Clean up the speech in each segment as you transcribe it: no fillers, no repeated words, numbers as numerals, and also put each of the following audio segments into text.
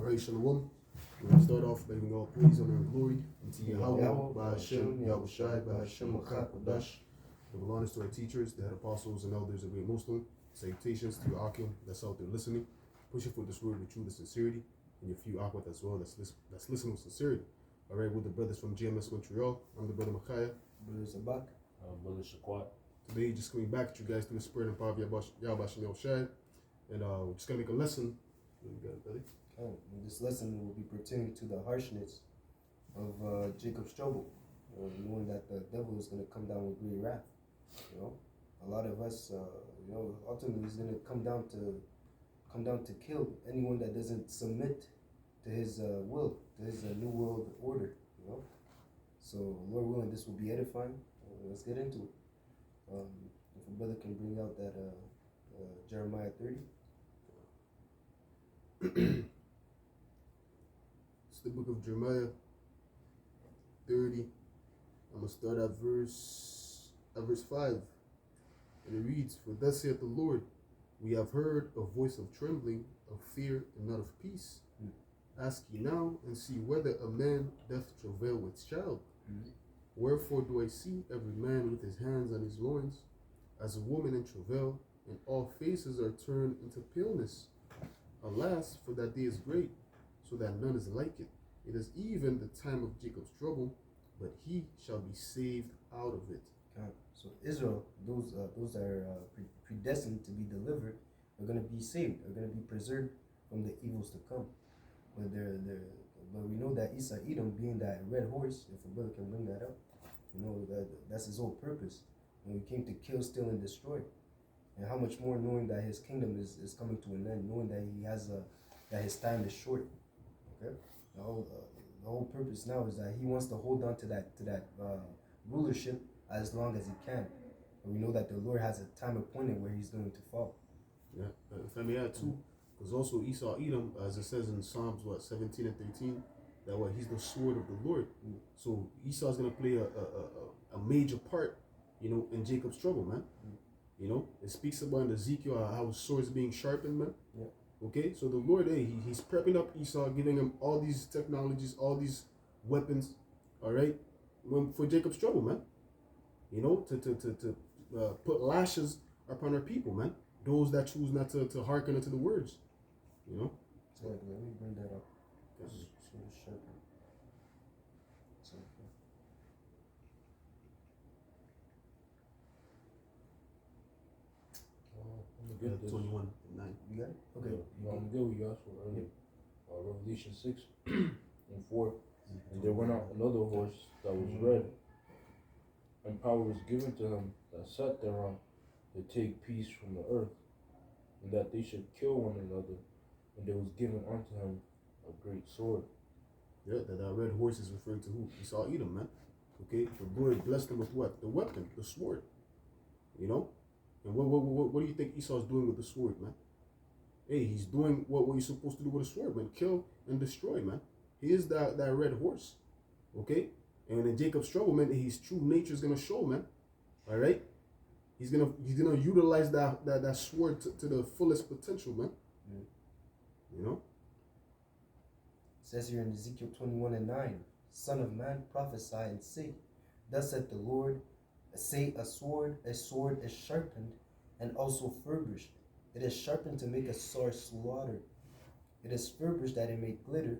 Alright, Shalom. We're going to start off by giving all praise, honor, and glory unto Yahweh, Ba'Hashem, Yahushai, Ba'Hashem, Machak, the belongings to our teachers, the head apostles, and elders of Great Muslim. Salutations to your Akim that's out there listening. Pushing for this word with truth and sincerity, and your few Akwat as well that's listening with sincerity. Alright, with the brothers from GMS Montreal, I'm the brother Machaya. Brother Sabak. Brother Shaquat. Today, just coming back at you guys through the spirit and power of Yahweh Yahushai. And we're just going to make a lesson. What you got, buddy? Oh, and this lesson will be pertaining to the harshness of Jacob's trouble, knowing that the devil is going to come down with great wrath. You know, a lot of us, ultimately, he's going to come down to kill anyone that doesn't submit to his will, to his new world order. You know, so Lord willing, this will be edifying. Let's get into it. If a brother can bring out that Jeremiah 30. It's the book of Jeremiah 30. I'm going to start at verse 5. And it reads, "For thus saith the Lord, we have heard a voice of trembling, of fear, and not of peace. Ask ye now, and see whether a man doth travail with child. Wherefore do I see every man with his hands on his loins, as a woman in travail, and all faces are turned into paleness. Alas, for that day is great, so that none is like it. It is even the time of Jacob's trouble, but he shall be saved out of it." So Israel, those that are predestined to be delivered, are going to be saved, are going to be preserved from the evils to come. But we know that Esau Edom, being that red horse, if a brother can bring that up, that's his whole purpose. When he came to kill, steal, and destroy. And how much more knowing that his kingdom is coming to an end, knowing that he has that his time is short. Okay, the whole purpose now is that he wants to hold on to that rulership as long as he can. And we know that the Lord has a time appointed where he's going to fall. Yeah, if I may add too, because also Esau Edom, as it says in Psalms 17 and 13, that he's the sword of the Lord. So Esau is gonna play a major part, in Jacob's trouble, man. It speaks about in Ezekiel how his sword is being sharpened, man. Yeah. Okay, so the Lord, he's prepping up Esau, giving him all these technologies, all these weapons, all right, for Jacob's trouble, man. To put lashes upon our people, man. Those that choose not to hearken unto the words, So let me bring that up. Yes. So sharpen. So, I'm gonna get this. 21 9. you got it? Okay. I'm gonna get what you asked for earlier. Revelation 6 and 4. And there went out another horse that was red, and power was given to him that sat thereon to take peace from the earth, and that they should kill one another. And there was given unto him a great sword. Yeah, that red horse is referring to who? Esau Edom, man. Okay, the Lord blessed him with what? The weapon, the sword. And what do you think Esau's doing with the sword, man? Hey, he's doing what he's supposed to do with a sword, man. Kill and destroy, man. He is that red horse. Okay? And in Jacob's trouble, man, his true nature is gonna show, man. All right? He's gonna utilize that sword to the fullest potential, man. It says here in Ezekiel 21 and 9, "Son of man, prophesy and say, thus saith the Lord, say a sword is sharpened and also furbished. It is sharpened to make a sore slaughter. It is furbished that it may glitter.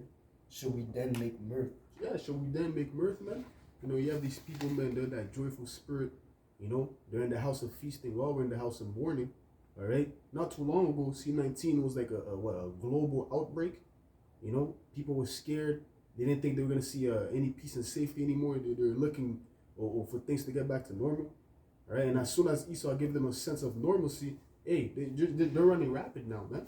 Shall we then make mirth?" Yeah, shall we then make mirth, man? You have these people, man, they're that joyful spirit. They're in the house of feasting while we're in the house of mourning. All right. Not too long ago, C-19 was like a global outbreak. People were scared. They didn't think they were gonna see any peace and safety anymore. They're looking for things to get back to normal. All right. And as soon as Esau gave them a sense of normalcy, they're running rapid now, man.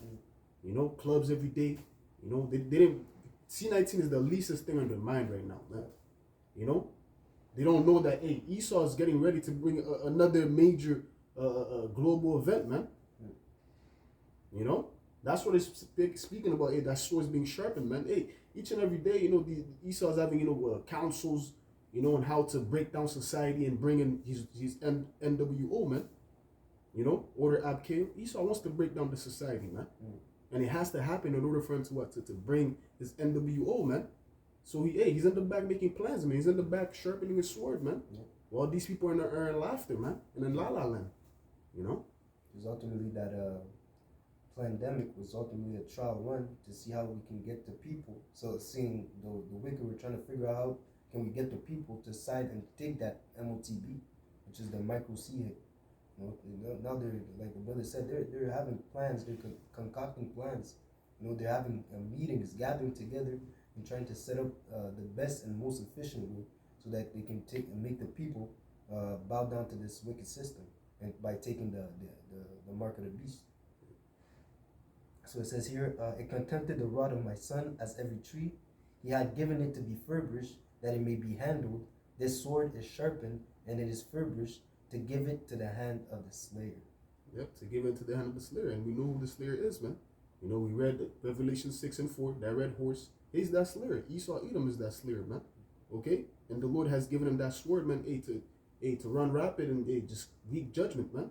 Clubs every day. They didn't. C-19 is the leastest thing on their mind right now, man. They don't know that Esau is getting ready to bring another major global event, man. That's what it's speaking about. That sword is being sharpened, man. Each and every day, the Esau is having councils, on how to break down society and bring in his NWO, man. Order Ab Esau wants to break down the society, man. And it has to happen in order for him to what? To bring his NWO, man. So he's in the back making plans, man. He's in the back sharpening his sword, man. Yeah. While these people are in laughter, man. And in La La Land. You know? Because ultimately that pandemic was ultimately a trial run to see how we can get the people. So seeing the wicked, we're trying to figure out how can we get the people to side and take that MOTB, which is the micro C hit. Now they're, like the brother said, they're having plans, they're concocting plans. They're having meetings, gathering together and trying to set up the best and most efficient way so that they can take and make the people bow down to this wicked system, and by taking the mark of the beast. So it says here, it contempted the rod of my son as every tree. He had given it to be furbished, that it may be handled. This sword is sharpened, and it is furbished, to give it to the hand of the slayer. Yep, to give it to the hand of the slayer. And we know who the slayer is, man. We read Revelation 6 and 4, that red horse. He's that slayer. Esau Edom is that slayer, man. Okay? And the Lord has given him that sword, man, to run rapid and just wreak judgment, man.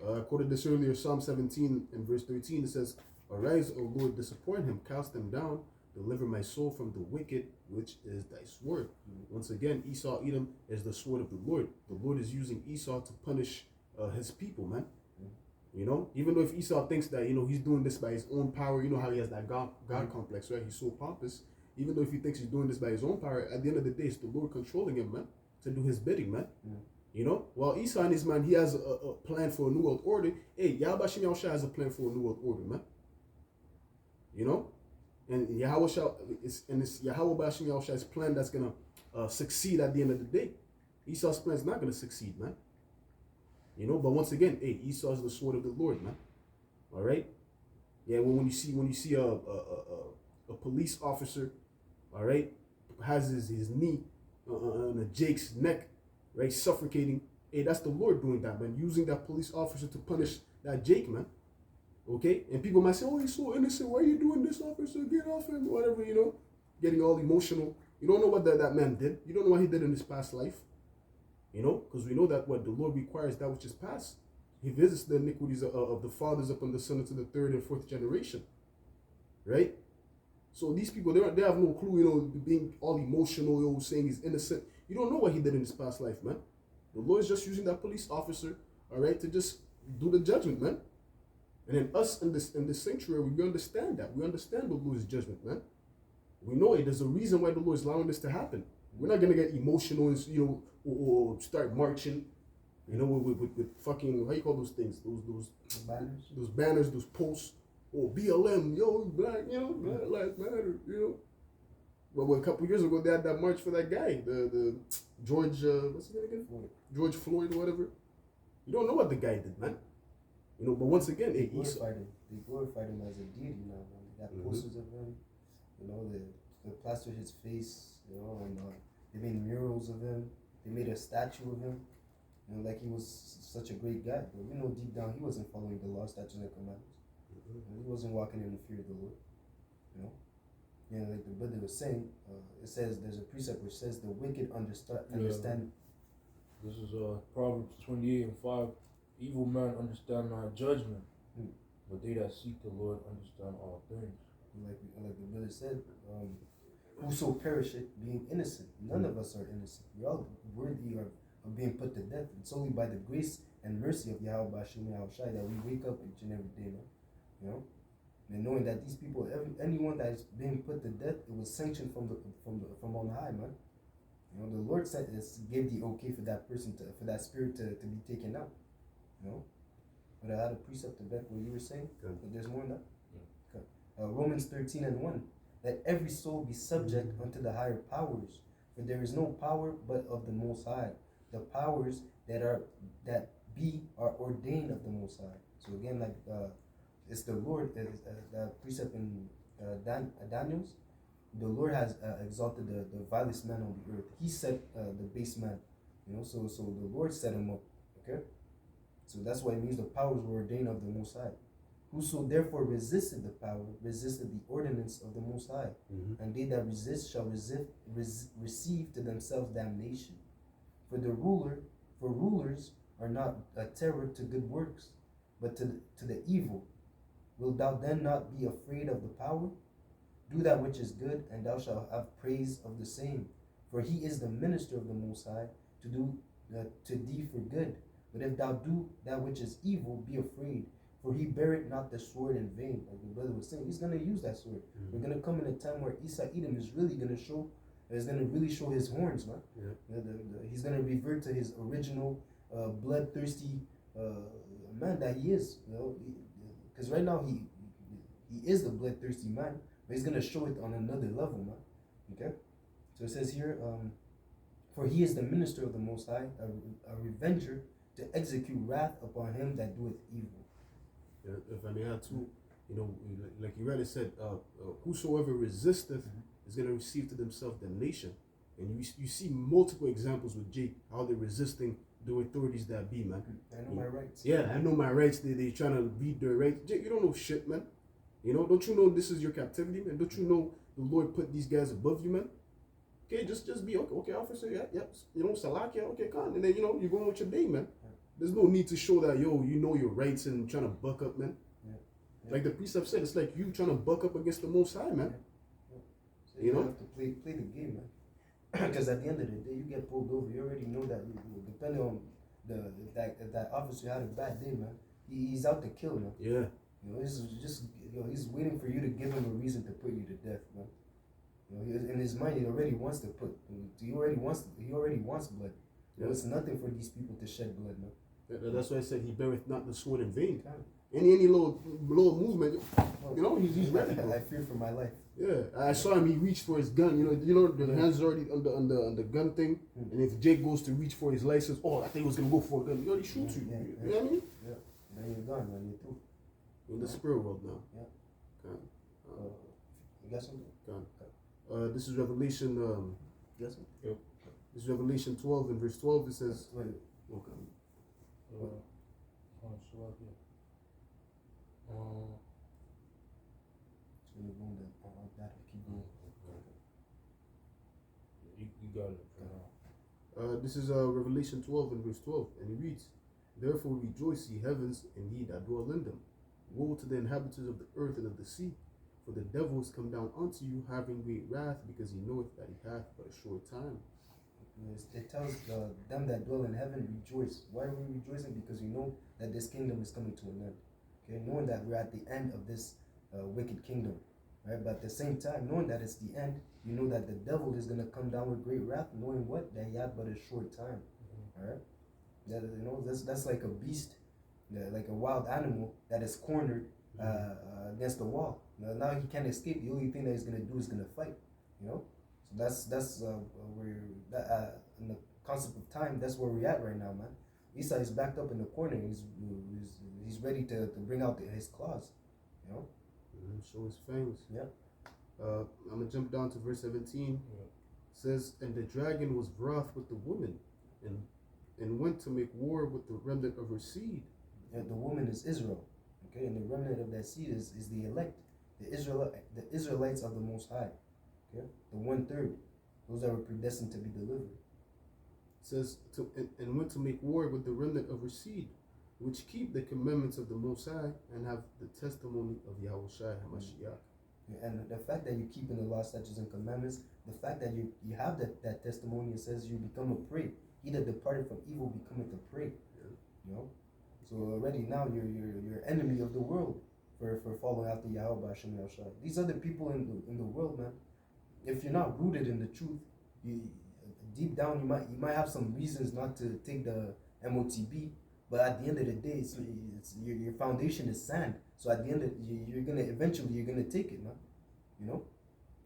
I quoted this earlier, Psalm 17 and verse 13. It says, "Arise, O Lord, disappoint him, cast him down, deliver my soul from the wicked, which is thy sword." Once again, Esau Edom is the sword of the Lord. The Lord is using Esau to punish his people, man. Even though if Esau thinks that, he's doing this by his own power, how he has that God complex, right? He's so pompous. Even though if he thinks he's doing this by his own power, at the end of the day, it's the Lord controlling him, man, to do his bidding, man. While Esau and his man, he has a plan for a new world order. Hey, Yahweh Shem Yahushua has a plan for a new world order, man. And Yahweh Shem Yahushua's plan that's gonna succeed at the end of the day. Esau's plan is not gonna succeed, man. But once again, hey, Esau is the sword of the Lord, man. All right. Yeah. When you see a police officer, all right, has his knee on a Jake's neck, right, suffocating. Hey, that's the Lord doing that, man. Using that police officer to punish that Jake, man. Okay? And people might say, "Oh, he's so innocent. Why are you doing this, officer? Get off him," whatever, getting all emotional. You don't know what that man did. You don't know what he did in his past life. Because we know that what the Lord requires, that which is past. He visits the iniquities of the fathers upon the son to the third and fourth generation. Right? So these people, they have no clue, being all emotional, saying he's innocent. You don't know what he did in his past life, man. The Lord is just using that police officer, all right, to just do the judgment, man. And then us in this sanctuary, we understand that. We understand the Lord's judgment, man. We know it. There's a reason why the Lord is allowing this to happen. We're not gonna get emotional and or start marching, with fucking, how you call those things? Those banners, those posts, or BLM, black, Black Lives Matter, Well, a couple years ago, they had that march for that guy, the George, what's his name again? George Floyd or whatever. You don't know what the guy did, man. But once again, they glorified him as a deity now, man. They got posters of him, they plastered his face, and they made murals of him. They made a statue of him, like he was such a great guy. But we know deep down he wasn't following the law, statutes, and commandments. He wasn't walking in the fear of the Lord, like the brother was saying, it says there's a precept which says the wicked understand. This is Proverbs 28 and 5. Evil men understand not judgment, but they that seek the Lord understand all things. Like the brother said, whoso perisheth being innocent. None of us are innocent. We all worthy of being put to death. It's only by the grace and mercy of Yahweh Shem Yahushua that we wake up each and every day, man. And knowing that these people, anyone that is being put to death, it was sanctioned from on high, man. The Lord gave the okay for that person for that spirit to be taken out. But I had a precept to back what you were saying. Good. But there's more than that. Yeah. Okay. Romans 13 and 1. Let every soul be subject unto the higher powers, for there is no power but of the Most High. The powers that be are ordained of the Most High. So again, it's the Lord. The precept in Daniel's. The Lord has exalted the vilest man on the earth. He set the base man. So the Lord set him up. Okay. So that's why it means the powers were ordained of the Most High. Whoso therefore resisted the power, resisted the ordinance of the Most High. And they that resist shall receive to themselves damnation. For rulers are not a terror to good works, but to the evil. Wilt thou then not be afraid of the power? Do that which is good, and thou shalt have praise of the same. For he is the minister of the Most High, to do to thee for good. But if thou do that which is evil, be afraid. For he beareth not the sword in vain. Like the brother was saying, he's going to use that sword. We're going to come in a time where Esau Edom is really going to show, his horns, man. Yeah. He's going to revert to his original bloodthirsty man that he is. Because right now he is the bloodthirsty man, but he's going to show it on another level, man. Okay? So it says here, for he is the minister of the Most High, a revenger to execute wrath upon him that doeth evil. If I may add too, like you read, it said, whosoever resisteth is going to receive to themselves damnation. And you see multiple examples with Jake, how they're resisting the authorities that be, man. I know my rights. Yeah, I know my rights. They trying to read their rights. Jake, you don't know shit, man. Don't you know this is your captivity, man? Don't you know the Lord put these guys above you, man? Okay, just be okay, officer. Yeah, Salakia. Okay, come on, and then you're going with your day, man. There's no need to show that you know your rights and trying to buck up, man. Yeah. Like the precept said, it's like you trying to buck up against the Most High, man. So you have to play the game, man. Because at the end of the day, you get pulled over. You already know that. Depending on if that officer had a bad day, man, he's out to kill, man. Yeah. He's waiting for you to give him a reason to put you to death, man. In his mind, he already wants blood. Yeah. It's nothing for these people to shed blood, man. That's why I said he beareth not the sword in vain. Any little movement, he's ready. I fear for my life. Yeah, I saw him. He reached for his gun. The hands already on the gun thing. And if Jake goes to reach for his license, I think he was gonna go for a gun. He already shoots you. You know what I mean? Yeah. Then you're gone, man. You're through. In the spirit world now. Yeah. You got something? This is Revelation. Yes. Yep. This is Revelation 12 and verse 12. It says, Wait. Okay. You got it for now. This is Revelation 12 and verse 12, and it reads, Therefore rejoice, ye heavens, and ye that dwell in them. Woe to the inhabitants of the earth and of the sea, for the devil is come down unto you, having great wrath, because he knoweth that he hath but a short time. It tells them that dwell in heaven, rejoice. Why are we rejoicing? Because we know that this kingdom is coming to an end. Okay, knowing that we're at the end of this wicked kingdom, right? But at the same time, knowing that it's the end, you know that the devil is going to come down with great wrath, knowing what? That he had but a short time. All right? That's like a beast, like a wild animal that is cornered against the wall. Now he can't escape. The only thing that he's going to do is going to fight. So that's where in the concept of time. That's where we're at right now, man. Esau is backed up in the corner. He's ready to bring out his claws. Show his fangs. Yeah. I'm gonna jump down to verse 17. Yeah. It says, and the dragon was wroth with the woman, and went to make war with the remnant of her seed. Yeah, the woman is Israel. Okay, and the remnant of that seed is the elect, the Israelites of the Most High. Okay, the 1/3, those that were predestined to be delivered. It says, and went to make war with the remnant of her seed, which keep the commandments of the Most High and have the testimony of Yahushua HaMashiach. And the fact that you keep in the law, statutes, and commandments, the fact that you have that testimony, it says you become a prey. He that departed from evil becometh a prey. Yeah. So already now you're enemy of the world for following after Yahweh Hashem Yahushua. These other people in the world, man, if you're not rooted in the truth, deep down you might have some reasons not to take the MOTB, but at the end of the day, it's your foundation is sand. So at the end of you're gonna take it, man.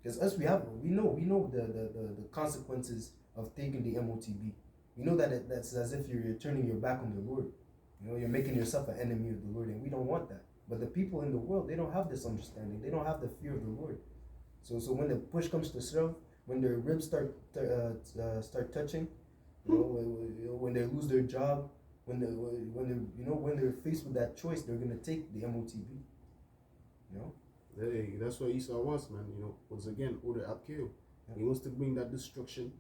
Because we know the consequences of taking the MOTB. We know that that's as if you're turning your back on the Lord. You're making yourself an enemy of the Lord, and we don't want that. But the people in the world, they don't have this understanding. They don't have the fear of the Lord. So when the push comes to shove, when their ribs start touching, when they lose their job, when they're faced with that choice, they're gonna take the MOTB. Hey, that's what Esau wants, man. Once again, order Abkil. Yeah. He wants to bring that destruction.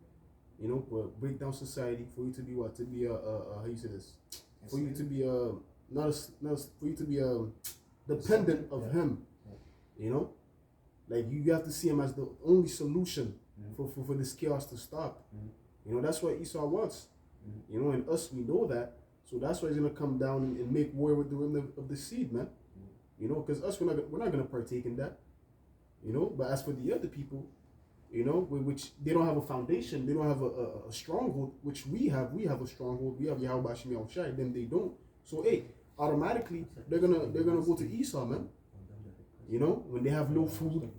Break down society for you to be what? To be how you say this? For you to be not for you to be dependent of Yeah. him. You know, like you have to see him as the only solution for this chaos to stop. You know, that's what Esau wants. You know, and us, we know that. So that's why he's gonna come down and make war with the remnant of the seed, man. You know, because us, we're not gonna partake in that. You know, but as for the other people, you know, which they don't have a foundation, they don't have a stronghold, which we have a stronghold. We have Yahweh Shem Yahushai, then they don't. So hey, automatically they're gonna go to Esau, man. You know, when they have no food,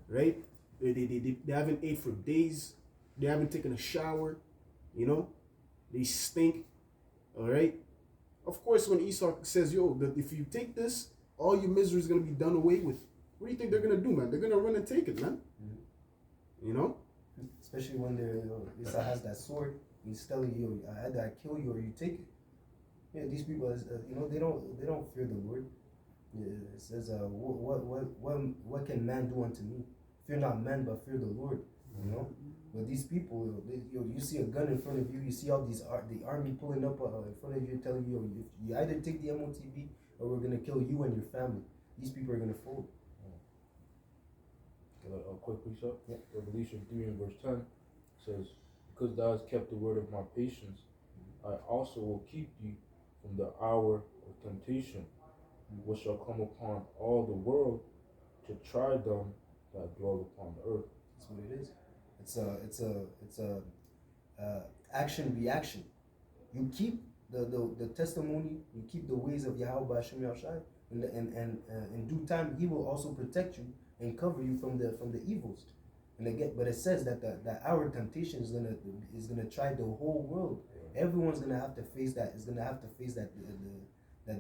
right? They haven't ate for days. They haven't taken a shower. You know, they stink. All right. Of course, when Esau says, "Yo, if you take this, all your misery is gonna be done away with," what do you think they're gonna do, man? They're gonna run and take it, man. You know. Especially when Esau has that sword, he's telling you, "Either I kill you or you take it." Yeah, these people, you know, they don't fear the Lord. Yeah, it says, what can man do unto me? Fear not man, but fear the Lord. You know. But these people, you see a gun in front of you, you see all the army pulling up in front of you, telling you, you either take the MOTB or we're gonna kill you and your family. These people are gonna fold. A quick precept. Yeah. Revelation 3 and verse 10 says, "Because thou hast kept the word of my patience, I also will keep thee from the hour of temptation, which shall come upon all the world to try them that dwell upon the earth." That's what it is. It's a action reaction. You keep the testimony. You keep the ways of Yahweh Hashem Yahushai, and in due time He will also protect you and cover you from the evils. And again, but it says that that our temptation is gonna try the whole world. Everyone's gonna have to face that. Is gonna have to face that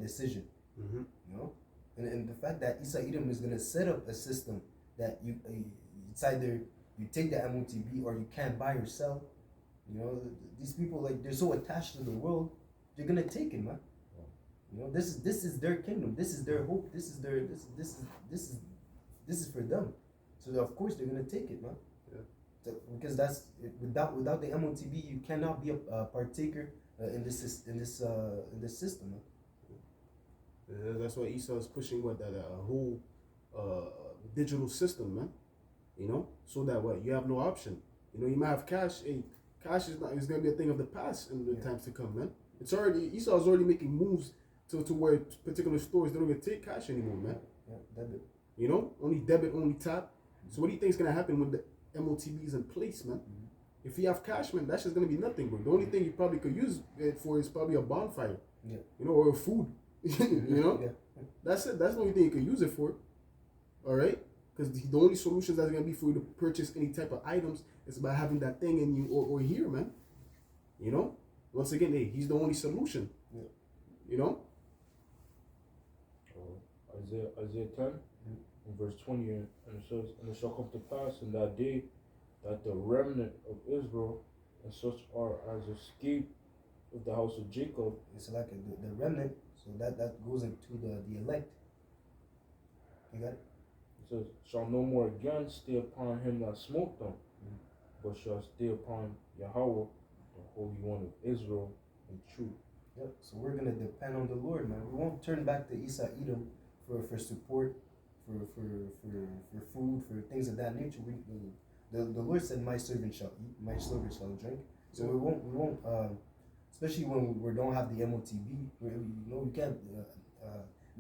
decision. You know, and the fact that Isa Edom is gonna set up a system that it's either you take the MOTB or you can't buy or sell. You know, these people, like, they're so attached to the world, they're gonna take it, man. You know, this is their kingdom. This is their hope. This is for them. So of course they're gonna take it, man. Yeah. So, because that's without the MOTB, you cannot be a partaker in this system, man. That's why Esau is pushing that whole digital system, man. You know, so that what you have no option. You know, you might have cash. Hey, cash is gonna be a thing of the past in the times to come, man. Esau is already making moves to where particular stores don't even take cash anymore, man. Yeah, debit. You know, only debit, only tap. So what do you think is gonna happen when the MOTB is in place, man? If you have cash, man, that's just gonna be nothing, bro. The only thing you probably could use it for is probably a bonfire. Yeah. You know, or food. You know, Yeah. that's it. That's the only thing you can use it for. All right, because the only solution that's gonna be for you to purchase any type of items is by having that thing in you or here, man. You know, once again, hey, he's the only solution. Yeah. You know. Isaiah 10 in verse 20, and it says, "And it shall come to pass in that day that the remnant of Israel and such are as escape of the house of Jacob." It's like the remnant. So that goes into the elect. You got it? It says, "Shall no more again stay upon him that smote them, but shall stay upon Yahweh, the Holy One of Israel, in truth." Yep. So we're gonna depend on the Lord, man. We won't turn back to Isa Edom for support, for food, for things of that nature. The Lord said, "My servant shall eat, my servant shall drink." So we won't. Especially when we don't have the MOTB, we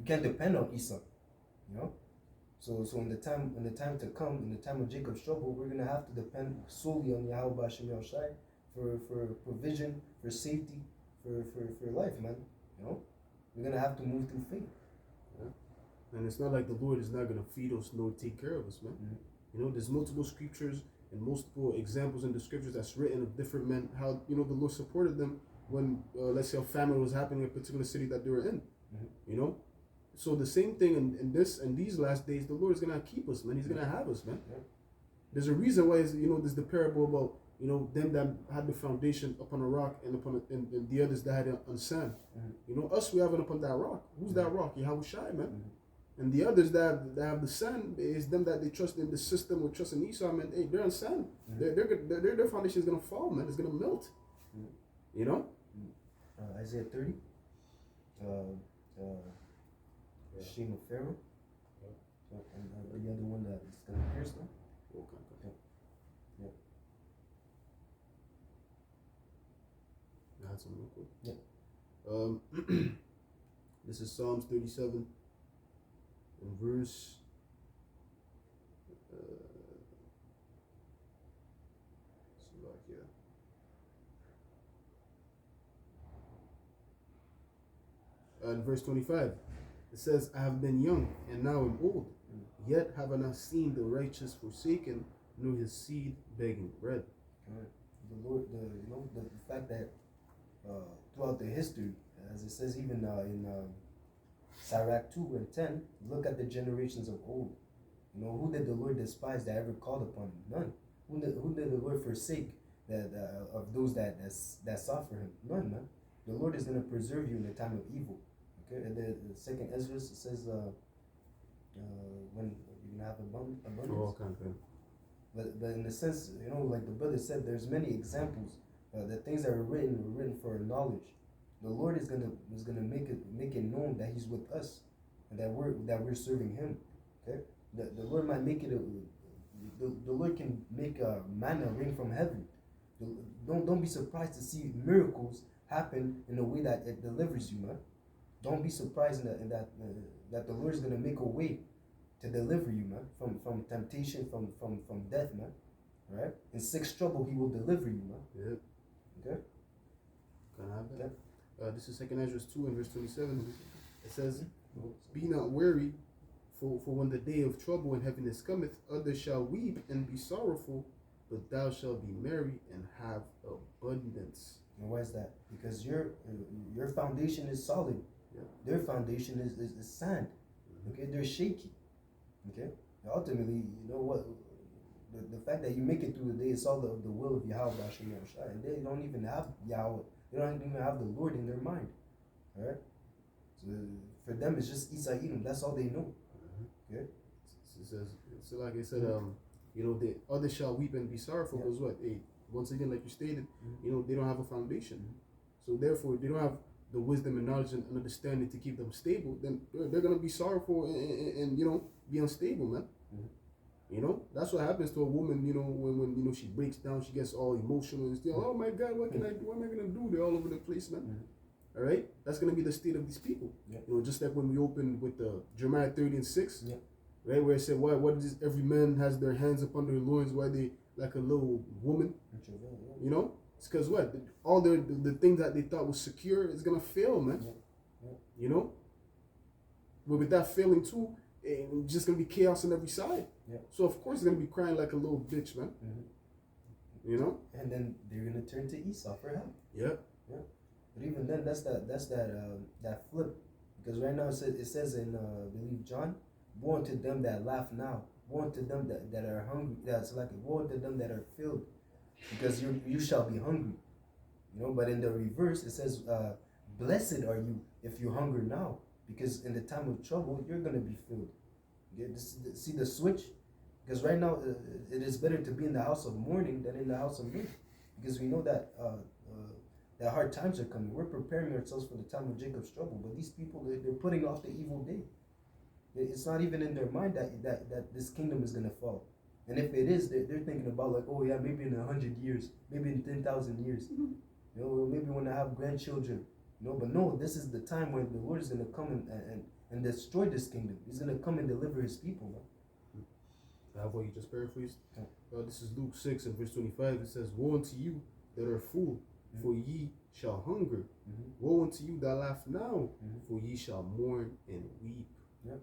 can't depend on Esau, you know. So in the time to come, in the time of Jacob's trouble, we're gonna have to depend solely on Yahweh Hashem Yahushai for provision, for safety, for life, man. You know, we're gonna have to move through faith. Yeah. And it's not like the Lord is not gonna feed us nor take care of us, man. You know, there's multiple scriptures and multiple examples in the scriptures that's written of different men, how, you know, the Lord supported them when, let's say, a famine was happening in a particular city that they were in. You know, so the same thing in these last days, the Lord is gonna keep us, man. He's gonna have us, man. There's a reason why, you know, there's the parable about, you know, them that had the foundation upon a rock and and the others that had it on sand. You know, us, we have it upon that rock. Who's that rock? Yahweh Shai, man. And the others that have the sand is them that they trust in the system or trust in Esau, man. Hey, they're on sand. Their foundation is gonna fall, man. It's gonna melt. You know. Isaiah 30. shame of Pharaoh. Yeah. So, and the other one that is gonna pierce them. Okay. Yeah. I had some real quick. Yeah. This is Psalms 37 and verse. Slovakia. Verse 25. It says, I have been young and now am old, yet have I not seen the righteous forsaken, nor his seed begging bread. Right. The Lord, the fact that throughout the history, as it says even in Sirach 2 and 10, look at the generations of old. Who did the Lord despise that ever called upon him? None. Who did the Lord forsake that of those that sought for him? None, man. The Lord is going to preserve you in the time of evil. Okay, and the second Ezra says when you're gonna have abundance. Oh, okay. But in the sense, like the brother said, there's many examples. The things that were written for knowledge. The Lord is gonna make it known that He's with us, and that we're serving Him. Okay, the Lord might make it. The Lord can make a manna rain from heaven. Don't be surprised to see miracles happen in a way that it delivers you, man. Don't be surprised in that the Lord is gonna make a way to deliver you, man, from temptation, from death, man. All right? In sick's trouble, He will deliver you, man. Yep. Okay. Can I have that? Yep. This is 2 Ezra 2 and verse 27. It says, be not weary, for when the day of trouble and heaviness cometh, others shall weep and be sorrowful, but thou shalt be merry and have abundance. And why is that? Because your foundation is solid. Yeah. Their foundation is sand. Okay, they're shaky. Okay, and ultimately, you know what? The fact that you make it through the day is all the will of Yahweh, and they don't even have Yahweh. They don't even have the Lord in their mind. All right. So for them, it's just Isa Edom. That's all they know. Okay. It says, so like I said, the others shall weep and be sorrowful because what? Hey, once again, like you stated, they don't have a foundation. So therefore, they don't have the wisdom and knowledge and understanding to keep them stable. Then they're gonna be sorrowful and be unstable, man. That's what happens to a woman. When she breaks down, she gets all emotional and still. Oh my God, what can I do? What am I gonna do? They're all over the place, man. All right, that's gonna be the state of these people. Yeah. Just like when we opened with the Jeremiah 30:6. Yeah. Right, where it said, what is this? Every man has their hands upon their loins, why they like a little woman? It's because what? All the things that they thought was secure is gonna fail, man. Yeah. But with that failing too, it's just gonna be chaos on every side. Yeah. So of course it's gonna be crying like a little bitch, man. And then they're gonna turn to Esau for help. Yeah. Yeah. But even then, that's that flip, because right now it says in I believe John, woe unto them that laugh now, woe unto them that are hungry. That's like woe unto them that are filled, because you shall be hungry. But in the reverse it says, blessed are you if you hunger now, because in the time of trouble you're gonna be filled. See the switch? Because right now it is better to be in the house of mourning than in the house of mirth, because we know that that hard times are coming. We're preparing ourselves for the time of Jacob's trouble, but these people they're putting off the evil day. It's not even in their mind that this kingdom is gonna fall. And if it is, they're thinking about like, oh yeah, maybe in 100 years, maybe in 10,000 years, maybe when I have grandchildren, But no, this is the time when the Lord is gonna come and destroy this kingdom. He's gonna come and deliver His people, man. I have what you just paraphrased. Yeah. This is Luke 6 and verse 25. It says, woe unto you that are full, for ye shall hunger. Woe unto you that laugh now, for ye shall mourn and weep. Yep,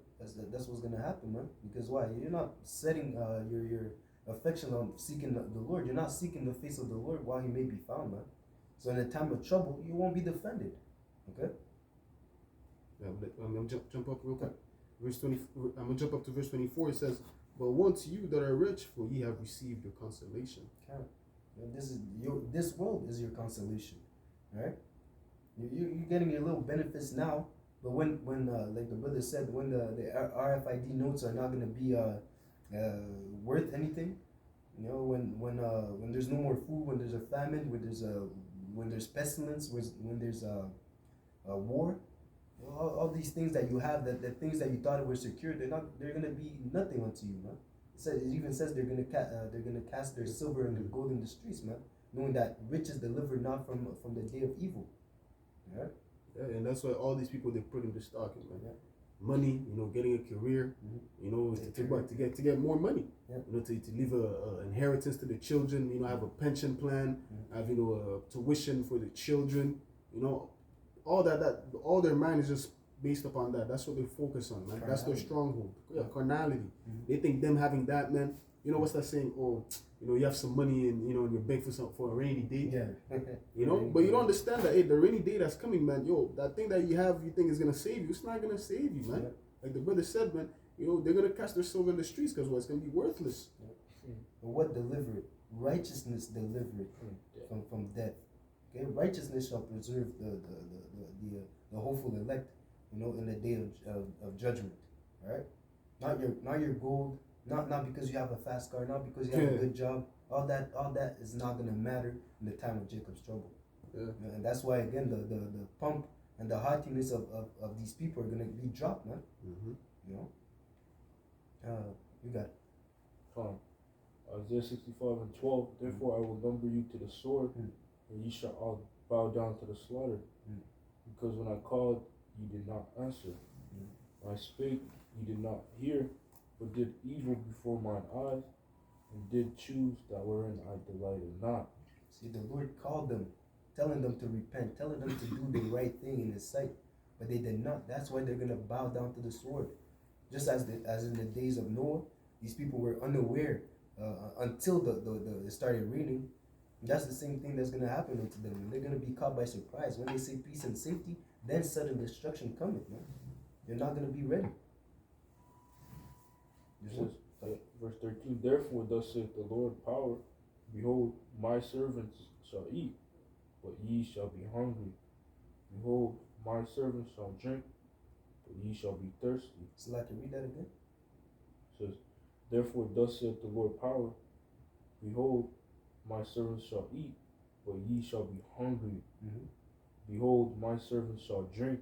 that's what's gonna happen, man. Because why? You're not setting your affection on seeking the Lord. You're not seeking the face of the Lord while He may be found, man. So in a time of trouble, you won't be defended. Okay. Yeah, but I'm gonna jump up real quick. Verse 20. I'm gonna jump up to verse 24. It says, but woe unto you that are rich, for ye have received your consolation. Okay. This world is your consolation, right? You're getting your little benefits now, but when like the brother said, when the RFID notes are not going to be worth anything, when there's no more food, when there's a famine, when there's pestilence, when there's a war, All these things that you have, that the things that you thought were secure, they're gonna be nothing unto you, man. It even says they're gonna cast their silver and their gold in the streets, man, knowing that riches deliver not from the day of evil. Yeah. Yeah, and that's why all these people they put in the stocking, man. Yeah. Money, getting a career, to get more money. Yeah. To leave a inheritance to the children. Have a pension plan, have a tuition for the children. All that all their mind is just based upon that. That's what they focus on, man. That's their stronghold. Yeah, carnality. They think them having that, man. What's that saying? Oh, you have some money in your bank for a rainy day. Yeah. But you don't understand that, hey, the rainy day that's coming, man, that thing that you have, you think is gonna save you, it's not gonna save you, man. Yeah. Like the brother said, man, they're gonna cast their silver in the streets because it's gonna be worthless. Yeah. But what delivered? Righteousness delivered from death. Okay, righteousness shall preserve the hopeful elect, in the day of judgment. All right, not your gold, not because you have a fast car, not because you have a good job. All that is not gonna matter in the time of Jacob's trouble. Yeah. And that's why again the pump and the haughtiness of these people are gonna be dropped, man. Mm-hmm. You got it. Isaiah 65:12. Therefore I will number you to the sword, and ye shall all bow down to the slaughter. Because when I called, you did not answer. When I spake, you did not hear, but did evil before mine eyes, and did choose that wherein I delighted not. See, the Lord called them, telling them to repent, telling them to do the right thing in His sight, but they did not. That's why they're gonna bow down to the sword. Just as in the days of Noah, these people were unaware until it started raining. That's the same thing that's gonna happen unto them. And they're gonna be caught by surprise when they say peace and safety. Then sudden destruction cometh, man. They're not gonna be ready. It says, verse 13, therefore thus saith the Lord power, behold, my servants shall eat, but ye shall be hungry. Behold, my servants shall drink, but ye shall be thirsty. So I can read that again. It says, therefore thus saith the Lord power, behold, my servants shall eat, but ye shall be hungry. Behold, my servants shall drink,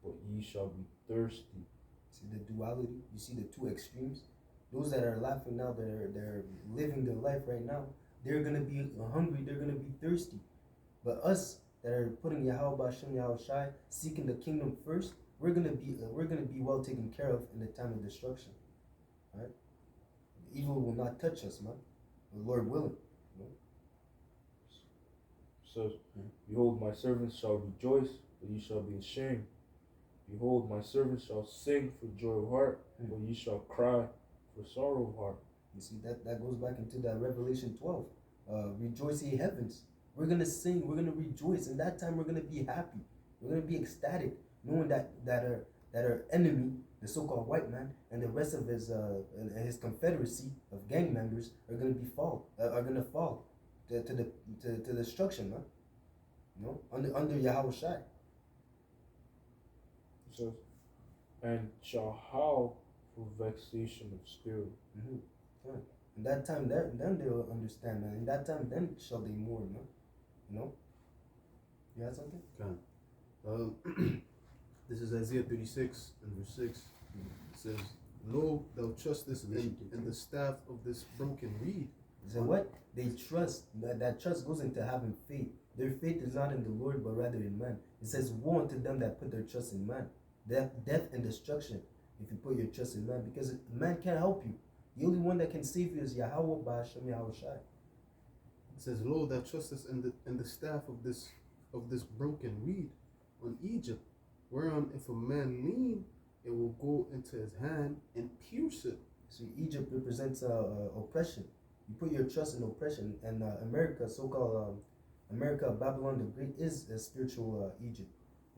but ye shall be thirsty. See the duality? You see the two extremes? Those that are laughing now, they're living their life right now, they're going to be hungry, they're going to be thirsty. But us that are putting Yahweh B'Shem Yahweh Shai, seeking the kingdom first, we're going to be well taken care of in the time of destruction. Right? Evil will not touch us, man. The Lord willing. Says, behold, my servants shall rejoice, but ye shall be ashamed. Behold, my servants shall sing for joy of heart, but ye shall cry for sorrow of heart. You see, that goes back into that Revelation 12. Rejoice ye heavens. We're going to sing, we're going to rejoice. And that time we're going to be happy. We're going to be ecstatic, knowing that our enemy, the so-called white man, and the rest of his confederacy of gang members are going to fall to destruction, man. Under Yahweh Shai. It says, and shall howl for vexation of spirit. Yeah. And that time, then they'll understand, man. In that time, then shall they mourn, man. You had something? This is Isaiah 36 and verse 6. It says, lo, thou trustest in the staff of this broken reed. So what? They trust. That trust goes into having faith. Their faith is not in the Lord, but rather in man. It says, woe unto them that put their trust in man. Death and destruction if you put your trust in man, because man can't help you. The only one that can save you is Yahweh B'Shem Yahweh Shai. It says, lo, thou trustest in the staff of this broken reed on Egypt, whereon if a man lean, it will go into his hand and pierce it. See, Egypt represents oppression. You put your trust in oppression, and America, so-called America, Babylon the Great, is a spiritual Egypt.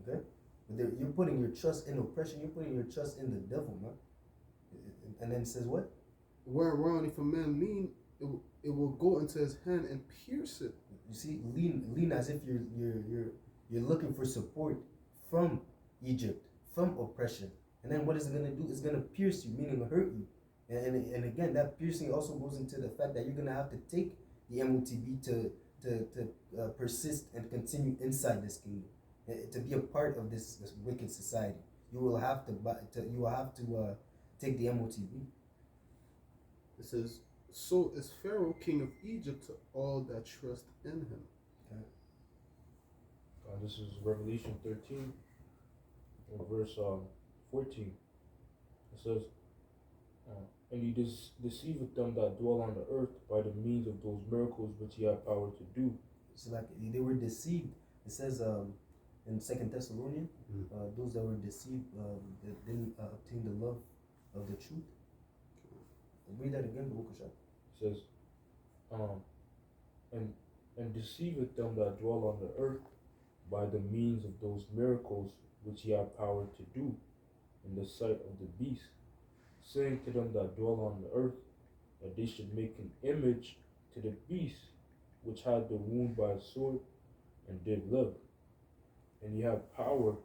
Okay, but you're putting your trust in oppression. You're putting your trust in the devil, man. And then it says what? Whereon if a man lean, it will go into his hand and pierce it. You see, lean as if you're looking for support from Egypt, from oppression. And then what is it going to do? It's going to pierce you, meaning hurt you. And again, that piercing also goes into the fact that you're going to have to take the MOTB to persist and continue inside this kingdom. to be a part of this wicked society. You will have to take the MOTB. It says, "So is Pharaoh, king of Egypt, to all that trust in him." This is Revelation 13, verse 14. It says, and he deceiveth them that dwell on the earth by the means of those miracles which he had power to do. So like they were deceived. It says in Second Thessalonians, those that were deceived that didn't obtain the love of the truth. Read that again, Bukasha. It says, and deceiveth them that dwell on the earth by the means of those miracles which he had power to do in the sight of the beast, saying to them that dwell on the earth that they should make an image to the beast which had the wound by a sword and did live. And he had power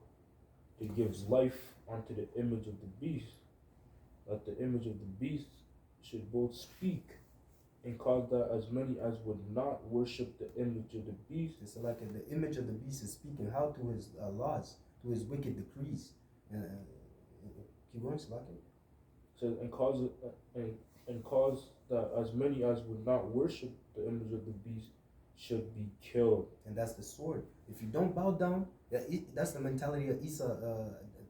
to give life unto the image of the beast, that the image of the beast should both speak and cause that as many as would not worship the image of the beast. It's like the image of the beast is speaking how to his laws, to his wicked decrees. Keep going, Slaki. So and cause it and cause that as many as would not worship the image of the beast should be killed. And that's the sword. If you don't bow down, that's the mentality of Esau.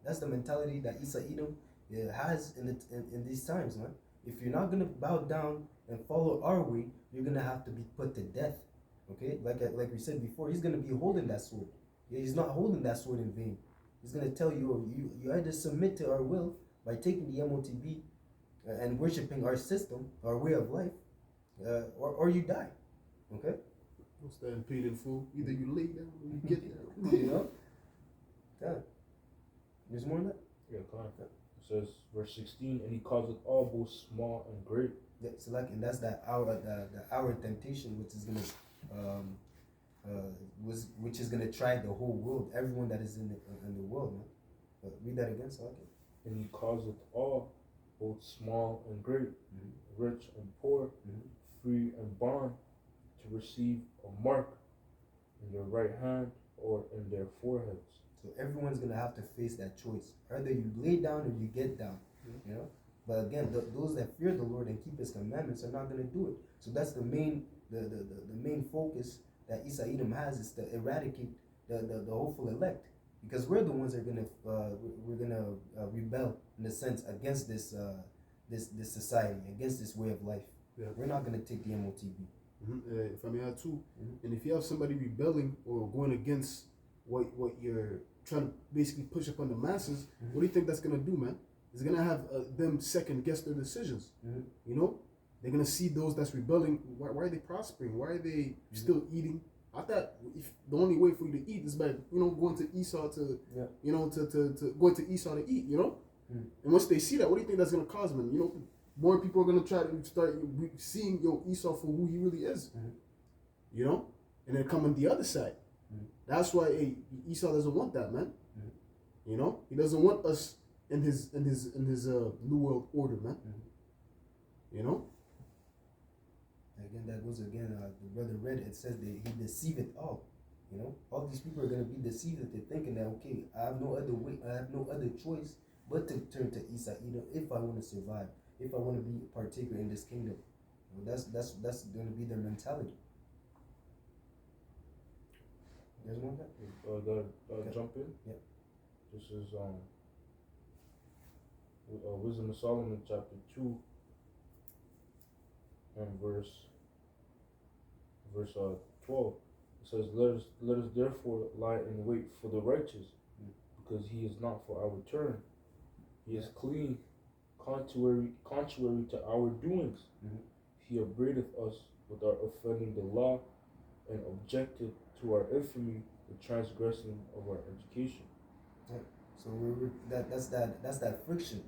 That's the mentality that Esau Edom has in these times, man. If you're not gonna bow down and follow our way, you're gonna have to be put to death. Okay, like we said before, he's gonna be holding that sword. He's not holding that sword in vain. He's gonna tell you, you either submit to our will by taking the MOTB and worshiping our system, our way of life, or you die. Okay. Don't stand paid in full. Either you lay down or you get down. You know. Yeah. There's more than that. Yeah, come on. It says verse 16, and he causeth all both small and great. Yeah, so like, and that's that hour, the hour of temptation, which is gonna, which is gonna try the whole world, everyone that is in the world, man. But read that again, so like it. And he causeth all, both small and great, rich and poor, free and bond, to receive a mark in their right hand or in their foreheads. So everyone's gonna have to face that choice. Either you lay down or you get down. You know. But again, those that fear the Lord and keep His commandments are not gonna do it. So that's the main main focus that Esau Edom has, is to eradicate the hopeful elect, because we're the ones that are gonna rebel in a sense against this society, against this way of life. Yeah. We're not gonna take the MOTB. If I may add too, and if you have somebody rebelling or going against what you're trying to basically push upon the masses, what do you think that's gonna do, man? It's gonna have them second guess their decisions. You know, they're gonna see those that's rebelling. Why are they prospering? Why are they still eating? I thought if the only way for you to eat is by going to Esau to to going to Esau to eat. You know, and once they see that, what do you think that's gonna cause, man? You know, more people are gonna try to start seeing Esau for who he really is. You know, and then come on the other side. That's why Esau doesn't want that, man. You know, he doesn't want us in his new world order, man. You know. Again, that goes again. The brother read it. It says that he deceiveth all. You know, all these people are gonna be deceived that they're thinking that, okay, I have no other way, I have no other choice but to turn to Esau Edom if I want to survive, if I want to be a partaker in this kingdom. You know, that's going to be their mentality. There's one that jump in. Yeah. This is Wisdom of Solomon, chapter 2, and verse 12. It says, let us therefore lie in wait for the righteous, because he is not for our turn. He is clean, contrary to our doings. He upbraideth us with our offending the law, and objected to our infamy, the transgressing of our education. Yeah. So that's that friction.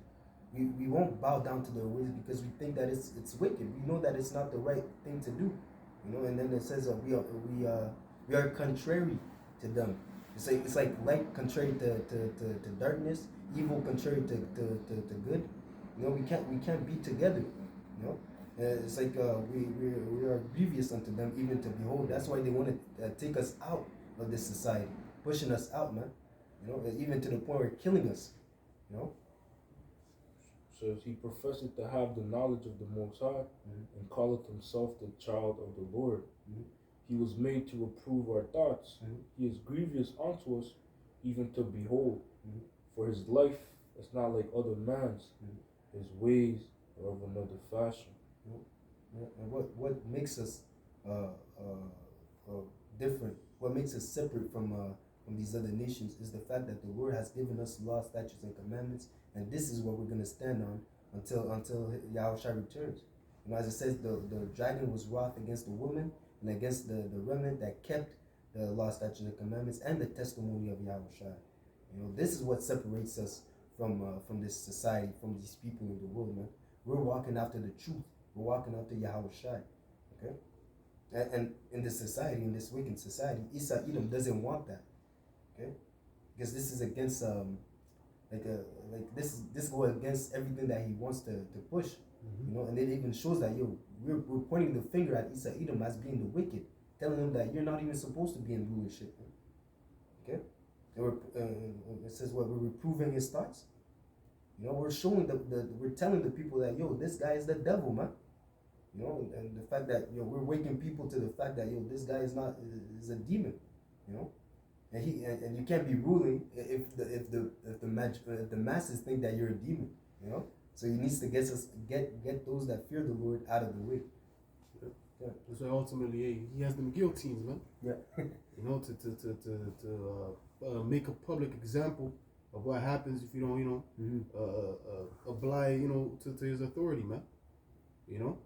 We won't bow down to their ways because we think that it's wicked. We know that it's not the right thing to do, you know. And then it says that we are contrary to them. It's like light contrary to darkness, evil contrary to good. You know, we can't be together. You know, it's like we are grievous unto them even to behold. That's why they want to take us out of this society. pushing us out, man. You know, even to the point where killing us. You know. Says he professed to have the knowledge of the Most High, and calleth himself the child of the Lord. He was made to approve our thoughts. He is grievous unto us, even to behold. For his life is not like other man's. His ways are of another fashion. And what makes us different? What makes us separate from these other nations is the fact that the Lord has given us law, statutes, and commandments, and this is what we're going to stand on until Yahushua returns. You know, as it says, the dragon was wroth against the woman and against the remnant that kept the law, statutes, and commandments and the testimony of Yahushua. You know, this is what separates us from this society, from these people in the world, man. We're walking after the truth. We're walking after Yahushua. Okay? And in this society, in this wicked society, Esau Edom doesn't want that. Okay? Because this is against this go against everything that he wants to push. You know, and it even shows that we're pointing the finger at Esau Edom as being the wicked, telling him that you're not even supposed to be in rulership. Okay? And it says what we're reproving his thoughts. You know, we're showing we're telling the people that this guy is the devil, man. You know, and the fact that we're waking people to the fact that this guy is a demon. You know, and you can't be ruling if the masses think that you're a demon. You know, so he needs to get those that fear the Lord out of the way. Yeah. That's why ultimately he has them guillotines, man. Yeah. You know, to make a public example of what happens if you don't, oblige, to his authority, man. You know.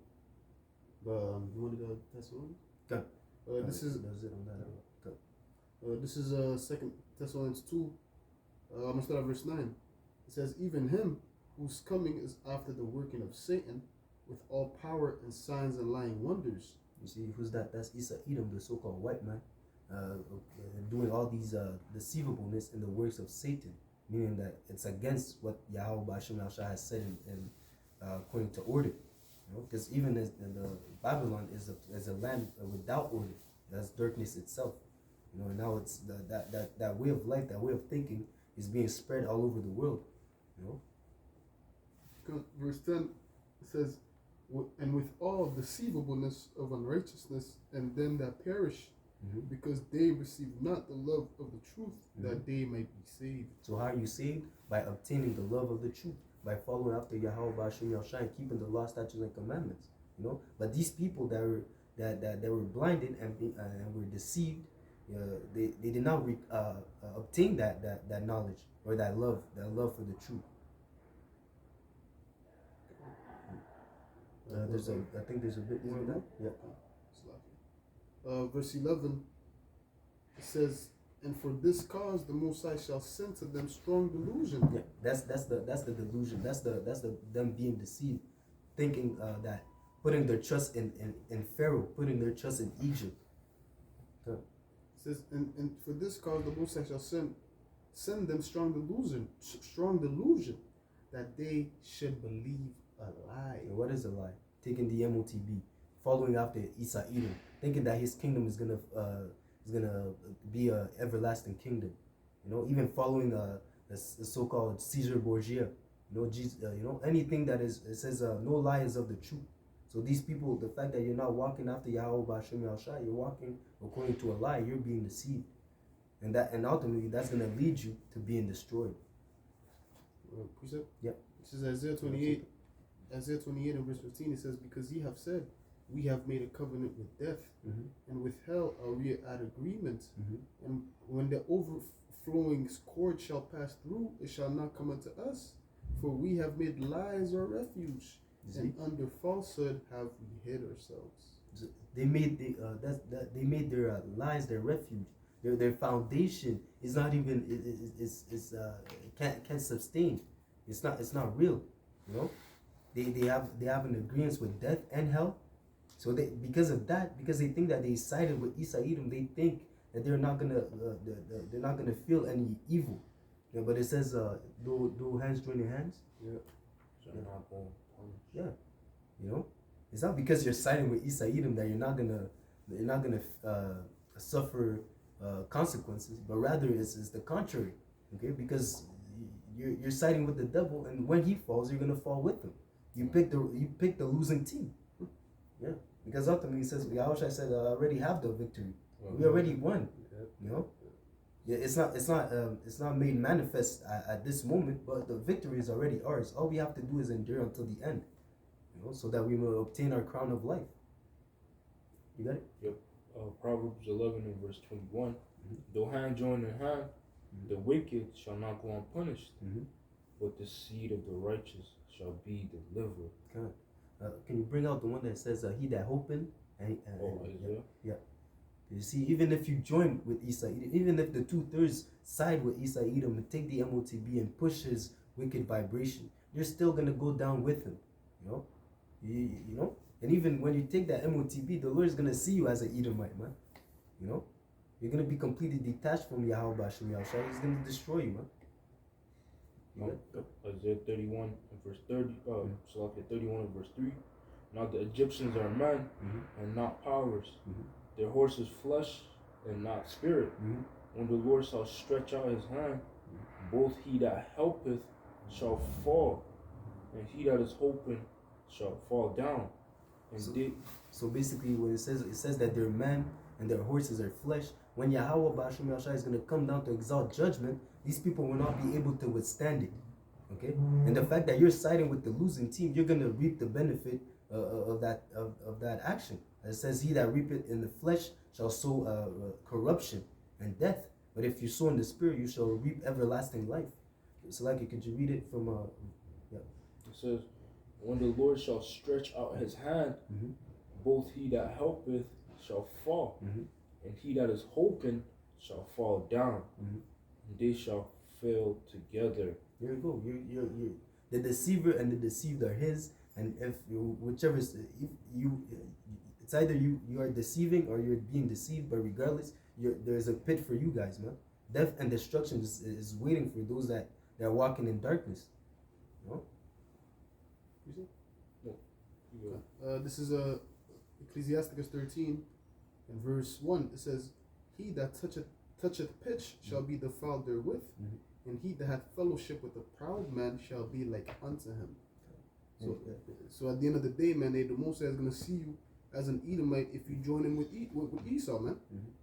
But you wanted to Thessalonians? Good. This is That's it on that. Good. this is 2 Thessalonians 2. I'm gonna start at verse 9. It says, "Even him whose coming is after the working of Satan, with all power and signs and lying wonders." You see, who's that? That's Esau Edom, the so-called white man, doing all these deceivableness in the works of Satan, meaning that it's against what Yahweh Ba'ashem Yahshua has said in according to order. Because even as the Babylon is a land without order, that's darkness itself. You know, and now it's that way of life, that way of thinking is being spread all over the world. You know. Verse 10 it says, "And with all deceivableness of unrighteousness and them that perish, because they receive not the love of the truth, that they might be saved." So how are you saved? By obtaining the love of the truth, by following after Yahweh Ba'ashem Yahshua and keeping the law, statutes, and commandments. You know, but these people that were blinded and were deceived, they did not obtain that knowledge or that love for the truth. I think there's a bit more than that. Yeah. Verse 11, it says, "And for this cause the Most High shall send to them strong delusion." Yeah, that's the delusion. That's them being deceived, thinking that putting their trust in Pharaoh, putting their trust in Egypt. It says, and for this cause the Most High shall send them strong delusion, that they should believe a lie. And what is a lie? Taking the MOTB, following after Esau Edom, thinking that his kingdom is gonna be a everlasting kingdom. You know, even following the so-called Caesar Borgia. You know, Jesus, anything that it says no lie is of the truth. So these people, the fact that you're not walking after Yahweh Ba'ashem Yahshua, you're walking according to a lie. You're being deceived, and ultimately that's gonna lead you to being destroyed. Precept? Yep. This is Isaiah 28 and verse 15. It says, "Because ye have said, we have made a covenant with death, and with hell are we at agreement. And when the overflowing scourge shall pass through, it shall not come unto us. For we have made lies our refuge, and under falsehood have we hid ourselves." They made they made their lies their refuge. Their foundation is not even can't sustain. It's not real. You know, they have an agreement with death and hell. So because they think that they sided with Esau Edom, they think that they're not gonna feel any evil. Yeah, but it says do hands join your hands. Yeah. Yeah. You know, it's not because you're siding with Esau Edom that you're not gonna suffer consequences, but rather it's the contrary. Okay, because you're siding with the devil, and when he falls, you're gonna fall with him. You pick the losing team. Yeah, because ultimately, he says, Yahushua said, I already have the victory. We already won. You know. Yeah, it's not made manifest at this moment, but the victory is already ours. All we have to do is endure until the end, you know, so that we will obtain our crown of life. You got it? Yep. Proverbs 11 and verse 21. Mm-hmm. Though hand join in hand, Mm-hmm. the wicked shall not go unpunished, Mm-hmm. but the seed of the righteous shall be delivered. Good. Can you bring out the one that says, "He that hoping and Isaiah. yeah." You see, even if you join with Esau, even if the 2/3 side with Esau Edom and take the MOTB and push his wicked vibration, you're still gonna go down with him. You know, you know. And even when you take that MOTB, the Lord is gonna see you as an Edomite, man. You know, you're gonna be completely detached from Yahweh Bashem Yahushua. He's gonna destroy you, man. Isaiah 31 and verse 30. Salakia 31 and verse 3. Now the Egyptians are men and not powers. Their horse is flesh and not spirit. When the Lord shall stretch out his hand, both he that helpeth shall fall, and he that is hoping shall fall down. And So basically, when it says that they're men and their horses are flesh. When Yahweh Bashem Yahushua is going to come down to exalt judgment, these people will not be able to withstand it. Okay, and the fact that you're siding with the losing team, you're going to reap the benefit of that action. It says, "He that reapeth in the flesh shall sow corruption and death. But if you sow in the spirit, you shall reap everlasting life." So, like, could you read it from? Yeah. It says, "When the Lord shall stretch out his hand, both he that helpeth shall fall, and he that is hoping shall fall down, and they shall fail together." There you go. You're the deceiver and the deceived are his. And if it's either you are deceiving or you're being deceived. But regardless, there's a pit for you guys, man. Death and destruction is waiting for those that are walking in darkness. You know? This is Ecclesiasticus 13 and verse 1. It says, "He that toucheth pitch shall be defiled therewith, and he that hath fellowship with a proud man shall be like unto him." So at the end of the day, man, the Most High is gonna see you as an Edomite if you join in with Esau, man.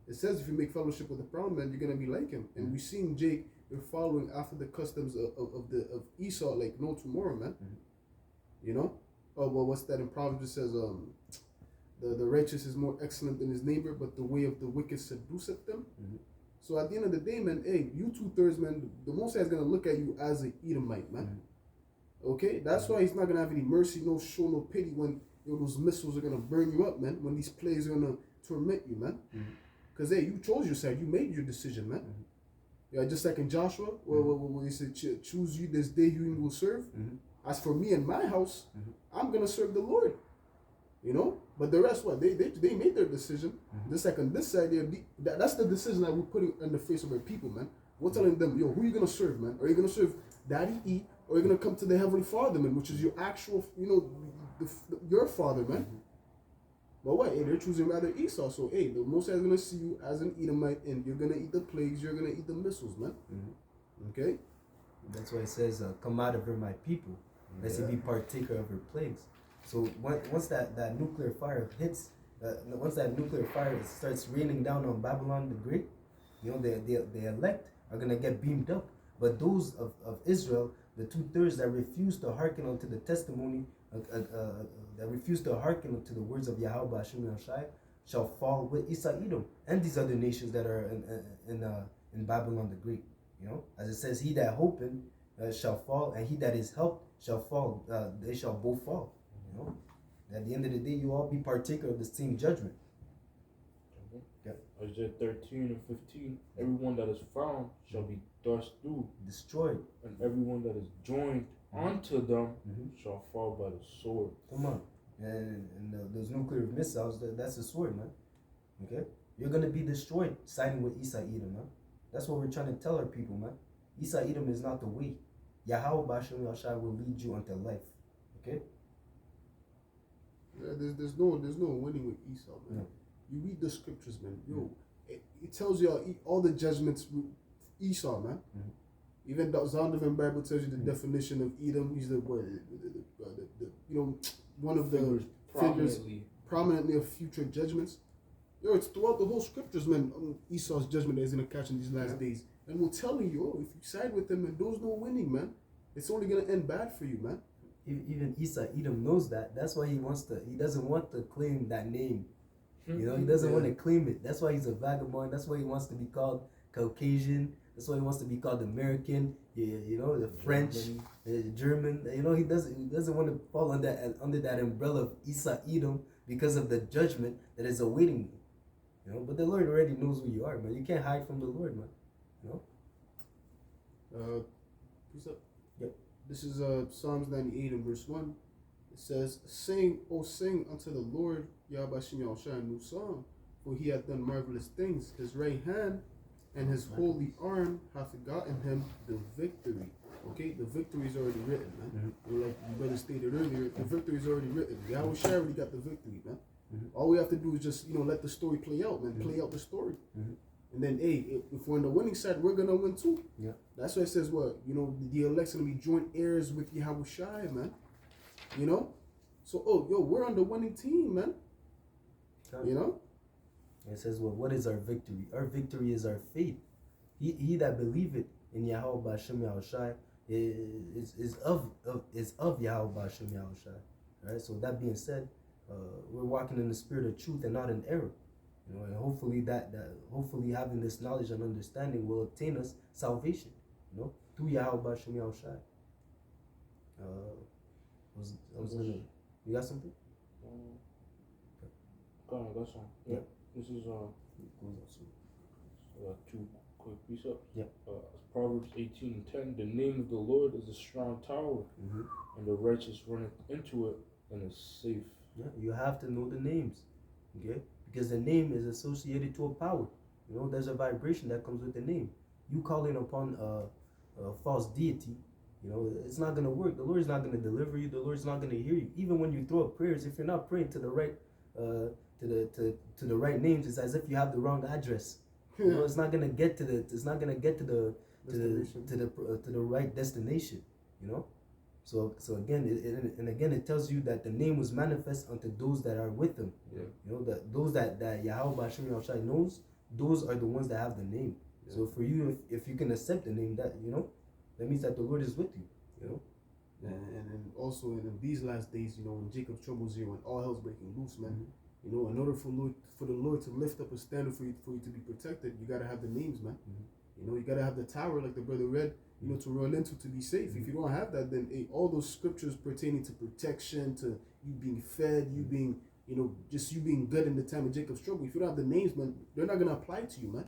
It says if you make fellowship with a proud man, you're gonna be like him. And we've seen Jake, they're following after the customs of Esau like no tomorrow, man. You know? Oh well, what's that in Proverbs? It says the righteous is more excellent than his neighbor, but the way of the wicked seduceth them. So at the end of the day, man, hey, you 2/3, man, the Most High is gonna look at you as an Edomite, man. Okay, that's why he's not gonna have any mercy, no show, no pity when those missiles are gonna burn you up, man. When these plagues are gonna torment you, man. Cause hey, you chose your side, you made your decision, man. Yeah, just like in Joshua, where he said, "Choose you this day whom you will serve." As for me and my house, I'm gonna serve the Lord. You know, but the rest, what they made their decision. Just like on this side, that's the decision that we're putting in the face of our people, man. We're telling them, yo, who are you gonna serve, man? Are you gonna serve Daddy E, or are you gonna come to the Heavenly Father, man, which is your actual, you know, your Father, man? But what? Hey, they're choosing rather Esau. So hey, the Most High is gonna see you as an Edomite, and you're gonna eat the plagues. You're gonna eat the missiles, man. Okay. That's why it says, "Come out of her, my people, lest you be partaker of her plagues." So once that nuclear fire hits, once that nuclear fire starts raining down on Babylon the Great, you know, the elect are gonna get beamed up. But those of Israel, the 2/3 that refuse to hearken unto the testimony, that refuse to hearken unto the words of Yahweh Hashem Yahushai, shall fall with Esau Edom and these other nations that are in Babylon the Great. You know, as it says, "He that hoping shall fall, and he that is helped shall fall. They shall both fall." You know, at the end of the day, you all be partaker of the same judgment. Yeah. Isaiah 13 and 15. Everyone that is found shall be thrust through, Destroyed, and everyone that is joined unto them shall fall by the sword. Come on, and those nuclear missiles, that's a sword, man. Okay, you're gonna be destroyed siding with Esau Edom, man. That's what we're trying to tell our people, man. Esau Edom is not the way. Yahweh Bashem Yahushua will lead you unto life. Okay. Yeah, there's no winning with Esau, man. You read the scriptures, man. Yo, it tells you all the judgments with Esau, man. Mhm. Even the Zondervan Bible tells you the definition of Edom. He's the one of the figures prominently of future judgments. Yo, it's throughout the whole scriptures, man. Esau's judgment that is gonna catch in these last days, and we're telling you, if you side with him, and there's no winning, man. It's only gonna end bad for you, man. Even Esau Edom knows that. That's why he doesn't want to claim that name. You know, he doesn't want to claim it. That's why he's a vagabond. That's why he wants to be called Caucasian. That's why he wants to be called American. You know, the French, the German. You know, he doesn't want to fall under that umbrella of Esau Edom because of the judgment that is awaiting you. You know, but the Lord already knows who you are, man. You can't hide from the Lord, man. You know. Precept. Yep. This is Psalms 98 and verse 1. It says, "Sing, O sing unto the Lord, Yahweh Shem Yahushua, a new song, for he hath done marvelous things. His right hand and his holy arm hath gotten him the victory." Okay, the victory is already written, man. Like you brother stated earlier, the victory is already written. Yahweh already got the victory, man. All we have to do is just, let the story play out, man. Play out the story. And then, hey, if we're on the winning side, we're going to win too. Yeah. That's why it says what? The elect's going to be joint heirs with Yahweh Shai, man. So, we're on the winning team, man. It says, well, what is our victory? Our victory is our faith. He that believeth in Yahweh B'Shem Yahushai is of Yahweh B'Shem Yahushai. Right? So that being said, we're walking in the spirit of truth and not in error. And hopefully hopefully having this knowledge and understanding will obtain us salvation. Through Yahweh B'Shem Yahushai. You got something? I got some. Yeah. This is two quick precepts. Yeah. Proverbs 18:10. The name of the Lord is a strong tower, and the righteous runneth into it and is safe. Yeah, you have to know the names, okay? Because the name is associated to a power. There's a vibration that comes with the name. You calling upon a false deity, it's not gonna work. The Lord is not gonna deliver you. The Lord is not gonna hear you. Even when you throw up prayers, if you're not praying to the right, to the right names, it's as if you have the wrong address. It's not gonna get to the right destination. So again, it tells you that the name was manifest unto those that are with him. Yeah. That those that Yahweh B'Shem Yahushai knows, those are the ones that have the name. Yeah. So for you, if you can accept the name, that means that the Lord is with you. And also in these last days, when Jacob's trouble's here, when all hell's breaking loose, man. In order for the Lord to lift up a standard for you to be protected, you gotta have the names, man. You gotta have the tower, like the brother read, to run into to be safe. If you don't have that, then all those scriptures pertaining to protection, to you being fed, you being, just you being good in the time of Jacob's trouble. If you don't have the names, man, they're not gonna apply to you, man.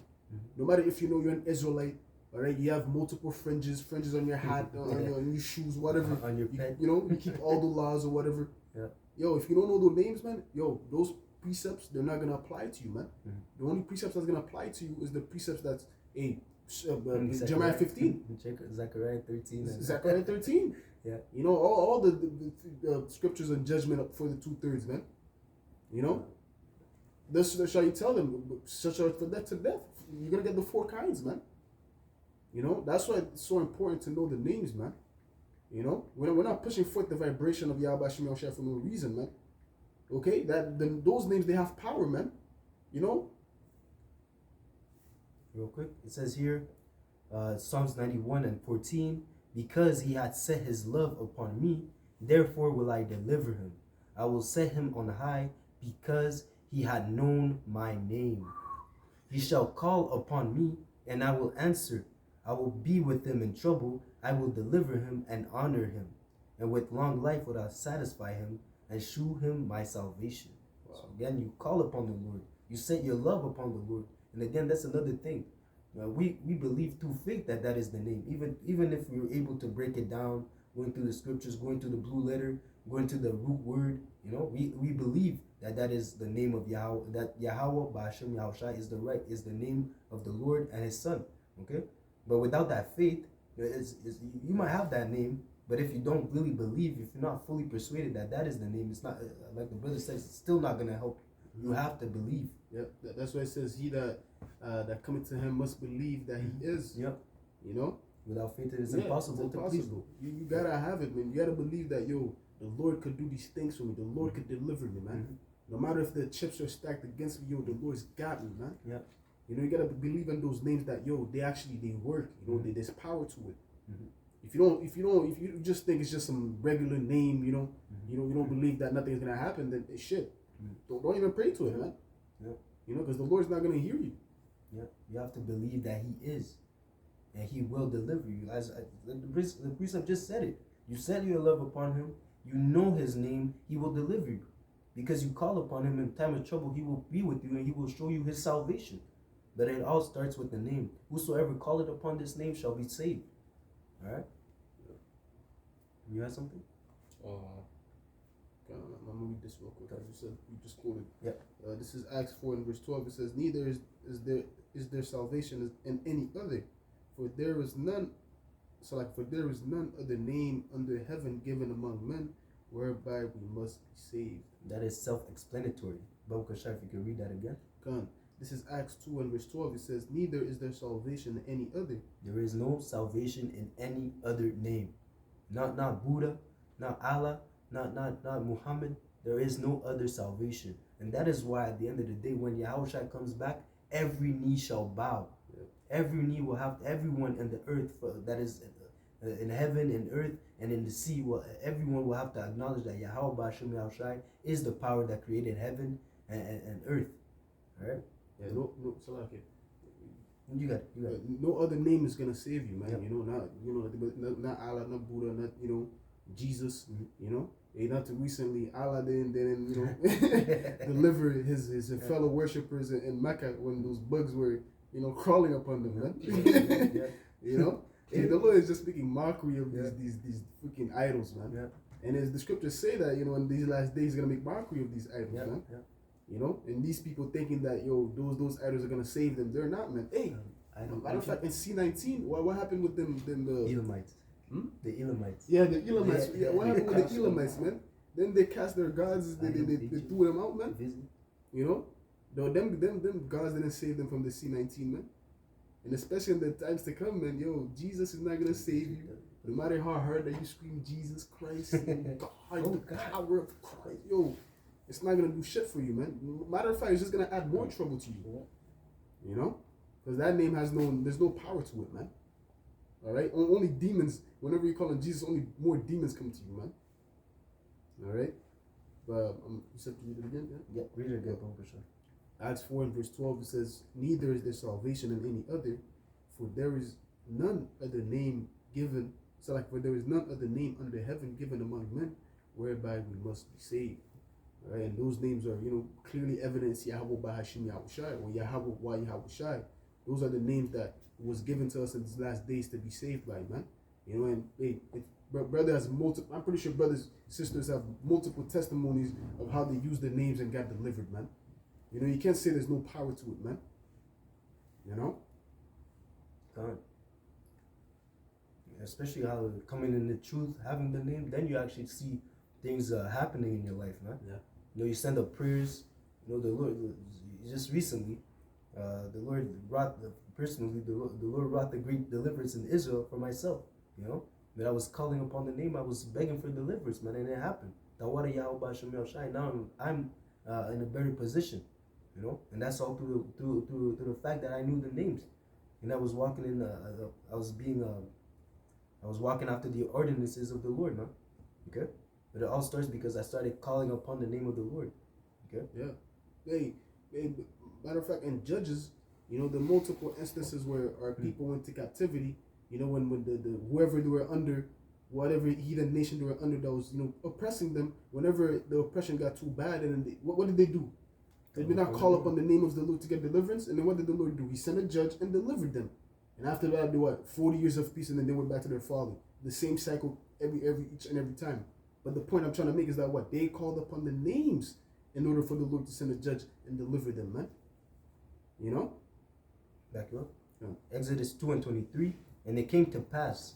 No matter if you're an Israelite, all right, you have multiple fringes on your hat, on your shoes, whatever. On your pet. You keep all the laws or whatever. Yeah. If you don't know those names, man, those precepts, they're not gonna apply to you, man. The only precepts that's gonna apply to you is the precepts that's Jeremiah 15, Zechariah 13, Zechariah 13. Yeah. All the scriptures of judgment up for the 2/3, man. This shall you tell them, such are for death to death. You're gonna get the 4 kinds, man. That's why it's so important to know the names, man. We're not pushing forth the vibration of Yahweh Shem Yahushua for no reason, man. Okay, those names, they have power, man. Real quick, it says here, Psalms 91 and 14, because he hath set his love upon me, therefore will I deliver him. I will set him on high, because he had known my name. He shall call upon me, and I will answer. I will be with him in trouble. I will deliver him and honor him. And with long life will I satisfy him and shew him my salvation. Wow. So again, you call upon the Lord. You set your love upon the Lord. And again, that's another thing. We believe through faith that is the name. Even if we were able to break it down, going through the scriptures, going through the blue letter, going to the root word, we believe that is the name of Yahweh. That Yahweh B'Shem Yahushai is the name of the Lord and His Son. Okay, but without that faith, you might have that name, but if you don't really believe, if you're not fully persuaded that is the name, it's not, like the brother says, it's still not gonna help. You have to believe. Yeah, that's why it says he that cometh to him must believe that he is. Yep. You know? Without faith, it is impossible to please him. You gotta have it, man. You gotta believe that, yo, the Lord could do these things for me. The Lord could deliver me, man. No matter if the chips are stacked against me, yo, the Lord's got me, man. Yeah. You know, you gotta believe in those names that, yo, they work. You know, there's power to it. If you just think it's just some regular name, you know, you don't believe that nothing's gonna happen, then shit. Don't even pray to it, man. Yeah. You know, because the Lord's not gonna hear you. Yeah. You have to believe that He is, and He will deliver you. As the precept just said it. You set your love upon Him. You know His name. He will deliver you, because you call upon Him in time of trouble. He will be with you, and He will show you His salvation. But it all starts with the name. Whosoever calleth upon this name shall be saved. All right. You had something? I'm gonna read this real quick. As you said, you just quoted. Yep. This is Acts 4 and verse 12. It says, "Neither is there salvation in any other, for there is none. For there is none other name under heaven given among men, whereby we must be saved." That is self-explanatory. Babu Kashar, if you can read that again. Come. This is Acts 2 and verse 12. It says, "Neither is there salvation in any other." There is no salvation in any other name. Not Buddha, not Allah, not Muhammad. There is no other salvation. And that is why at the end of the day, when Yahushua comes back, every knee shall bow. Yeah. Every knee will have, everyone in the earth, that is in heaven, in earth, and in the sea, everyone will have to acknowledge that Yahweh Ba'ashem Yahushua is the power that created heaven and earth. Alright? Yeah, Salaki. You got it. No other name is gonna save you, man. Yep. You know, not Allah, not Buddha, not Jesus. You know, not too recently Allah didn't deliver his fellow worshippers in Mecca when those bugs were crawling upon them, man. You know, and the Lord is just making mockery of these freaking idols, man. Yeah. And as the scriptures say that in these last days, He's gonna make mockery of these idols, man. Yeah. You know, and these people thinking that those idols are gonna save them, they're not, man. Hey, matter of fact, in C19, what happened with them? The Elamites. The Elamites. Yeah, the Elamites. Yeah, what happened with the Elamites, man? Then they cast their gods. They threw them out, man. You know, though them gods didn't save them from the C19, man. And especially in the times to come, man. Jesus is not gonna save you. No matter how hard that you scream Jesus Christ, God, the power of Christ, it's not gonna do shit for you, man. Matter of fact, it's just gonna add more trouble to you. You know, because that name there's no power to it, man. All right, only demons. Whenever you call on Jesus, only more demons come to you, man. All right, but you said to read it again, yeah. Read it again, for sure. Acts 4 and verse 12. It says, "Neither is there salvation in any other, for there is none other name given. For there is none other name under heaven given among men, whereby we must be saved." All right, and those names are clearly evidence Yahweh Bahashim Yahushai or Yahweh Wa Yahushai. Those are the names that was given to us in these last days to be saved by, man. And brother has multiple. I'm pretty sure brothers, sisters have multiple testimonies of how they used the names and got delivered, man. You can't say there's no power to it, man. You know. God. Especially how coming in the truth, having the name, then you actually see things happening in your life, man. Yeah. You send up prayers. The Lord just recently, the Lord brought the Lord brought the great deliverance in Israel for myself. That I was calling upon the name, I was begging for deliverance, man, and it happened. Tawada Yahweh Shemel Shai. Now I'm in a better position, and that's all through the fact that I knew the names, and I was walking in. I was walking after the ordinances of the Lord, man. Okay, but it all starts because I started calling upon the name of the Lord. Okay. Yeah. Hey, matter of fact, in Judges, the multiple instances where our people went to captivity. When the whoever they were under, whatever heathen nation they were under that was oppressing them. Whenever the oppression got too bad, and then what did they do? They did not call upon the name of the Lord to get deliverance. And then what did the Lord do? He sent a judge and delivered them. And after that, they 40 years of peace, and then they went back to their folly. The same cycle each and every time. But the point I'm trying to make is that they called upon the names in order for the Lord to send a judge and deliver them, man. Back you up. Yeah. Exodus 2 and 23. And it came to pass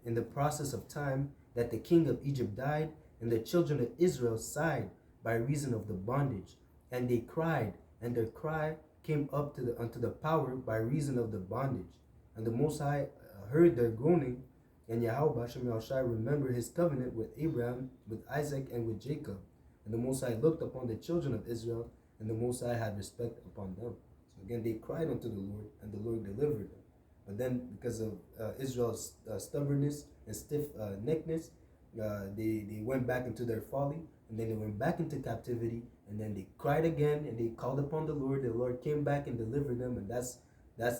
in the process of time that the king of Egypt died, and the children of Israel sighed by reason of the bondage. and they cried, and their cry came up to the unto the power by reason of the bondage. And the Most High heard their groaning, and Yahweh Hashem Yahushai remembered his covenant with Abraham, with Isaac, and with Jacob. And the Most High looked upon the children of Israel, and the Most High had respect upon them. So again, they cried unto the Lord, and the Lord delivered them. But then, because of Israel's stubbornness and stiff neckness, they went back into their folly, and then they went back into captivity, and then they cried again, and they called upon the Lord. The Lord came back and delivered them, and that's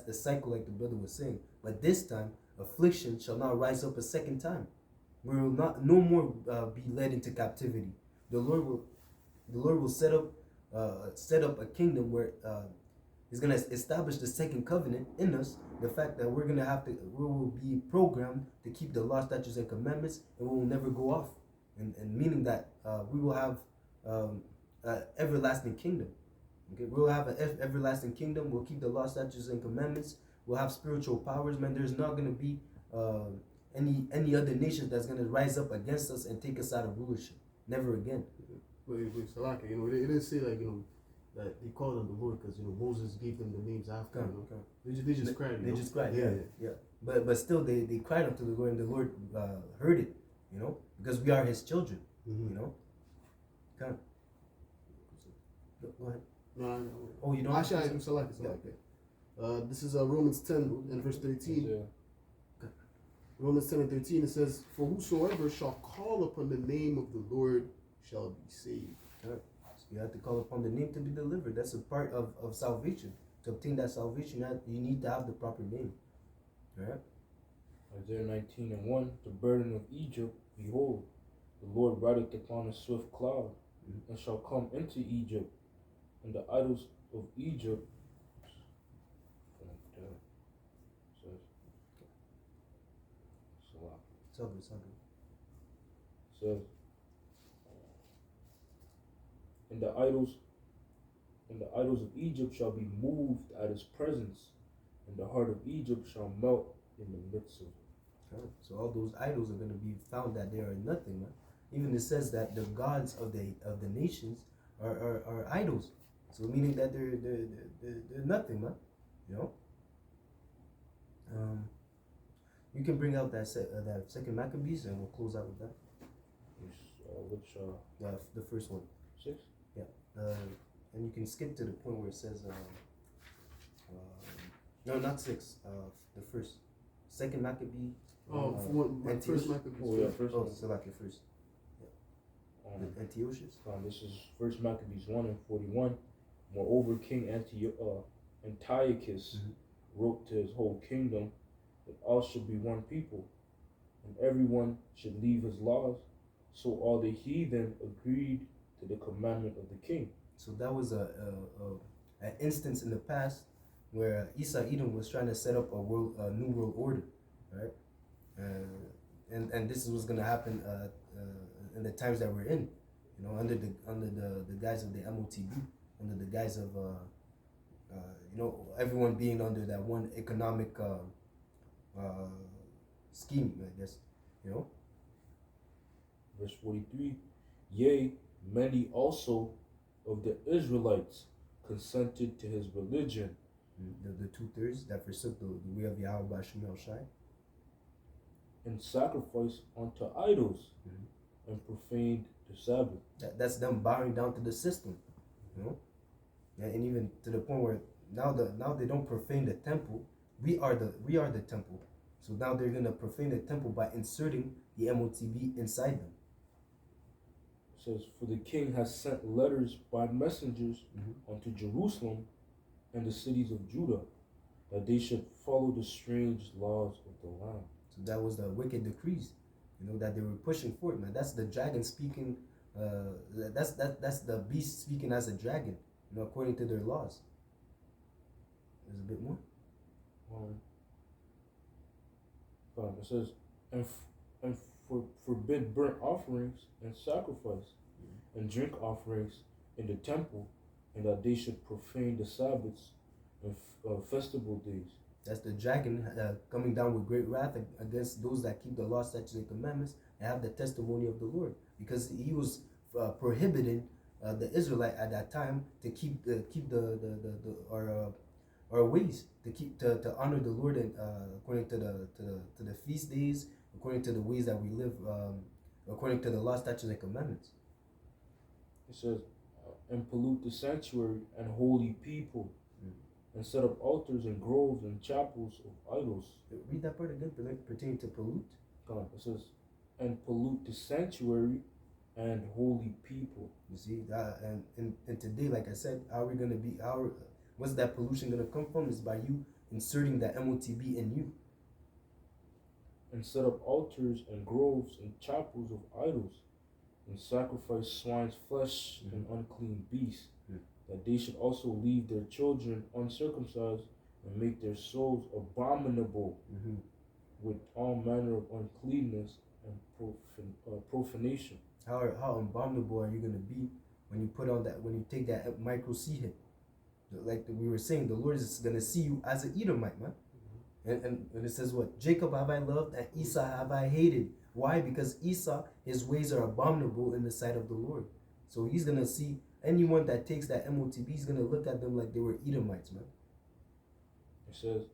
the cycle, like the brother was saying. But this time, affliction shall not rise up a second time. We will not no more be led into captivity. The Lord will set up a kingdom where He's going to establish the second covenant in us. The fact that we will be programmed to keep the law, statutes, and commandments, and we will never go off. And meaning that we will have everlasting kingdom. Okay, we'll have an everlasting kingdom. We'll keep the law, statutes, and commandments. We'll have spiritual powers, man. There's not going to be any other nation that's going to rise up against us and take us out of rulership. Never again. But Salaka, it didn't say like that they called on the Lord because Moses gave them the names after. They just cried. They just cried. Yeah. But still, they cried unto the Lord, and the Lord heard it. Because we are His children. Mm-hmm. Go ahead. No. Oh, you don't. Actually, I'm Salaka. This is Romans 10 and verse 13. Yeah. Romans 10 and 13. It says, "For whosoever shall call upon the name of the Lord shall be saved." Right. So you have to call upon the name to be delivered. That's a part of salvation. To obtain that salvation, you need to have the proper name. All right. Isaiah 19 and 1, the burden of Egypt, behold, the Lord rideth upon a swift cloud, and shall come into Egypt, and the idols of Egypt says, and the idols of Egypt shall be moved at his presence, and the heart of Egypt shall melt in the midst of it. Okay. So all those idols are going to be found that they are nothing, man. Even it says that the gods of the nations are idols. So meaning that they're nothing, man. You can bring out that second Maccabees, and we'll close out with that. The first one. 6? Yeah. And you can skip to the point where it says, no, not 6. The first. Second Maccabee. First Maccabees. Oh, yeah, first. Oh, so like your first. Yeah. Antiochus. This is First Maccabees 1 and 41. Moreover, King Antiochus wrote to his whole kingdom that all should be one people, and everyone should leave his laws. So all the heathen agreed to the commandment of the king. So that was an instance in the past where Esau Edom was trying to set up a new world order, right? And this is what's going to happen in the times that we're in, under the guise of the MOTB, under the guise of everyone being under that one economic scheme, I guess, Verse 43, yea, many also of the Israelites consented to his religion. The 2/3 that forsook the way of Yahweh Shai, and sacrificed unto idols, and profaned the Sabbath. That's them bowing down to the system, and even to the point where now they don't profane the temple. We are the temple. So now they're gonna profane the temple by inserting the MOTB inside them. It says, for the king has sent letters by messengers unto Jerusalem and the cities of Judah, that they should follow the strange laws of the land. So that was the wicked decrees, that they were pushing forth, man. That's the dragon speaking. That's the beast speaking as a dragon, according to their laws. There's a bit more. It says, and forbid burnt offerings and sacrifice and drink offerings in the temple, and that they should profane the Sabbaths and festival days. That's the dragon coming down with great wrath against those that keep the law, statutes, and commandments and have the testimony of the Lord, because he was prohibiting the Israelite at that time to keep our ways, to honor the Lord, and according to the feast days, according to the ways that we live, according to the law, statutes, and commandments. It says, and pollute the sanctuary and holy people, and set up altars and groves and chapels of idols. Read that part again, pertaining to pollute. It says, and pollute the sanctuary and holy people. You see, and today, like I said, how we're gonna be, what's that pollution gonna come from? Is by you inserting that MOTB in you. And set up altars and groves and chapels of idols, and sacrifice swine's flesh and unclean beasts, that they should also leave their children uncircumcised and make their souls abominable with all manner of uncleanness and profanation. How abominable are you gonna be when you put on that, when you take that micro seed? Like we were saying, the Lord is gonna see you as an Edomite, man. And it says what? Jacob have I loved and Esau have I hated. Why? Because Esau, his ways are abominable in the sight of the Lord. So he's gonna see anyone that takes that MOTB, he's gonna look at them like they were Edomites, man. It says,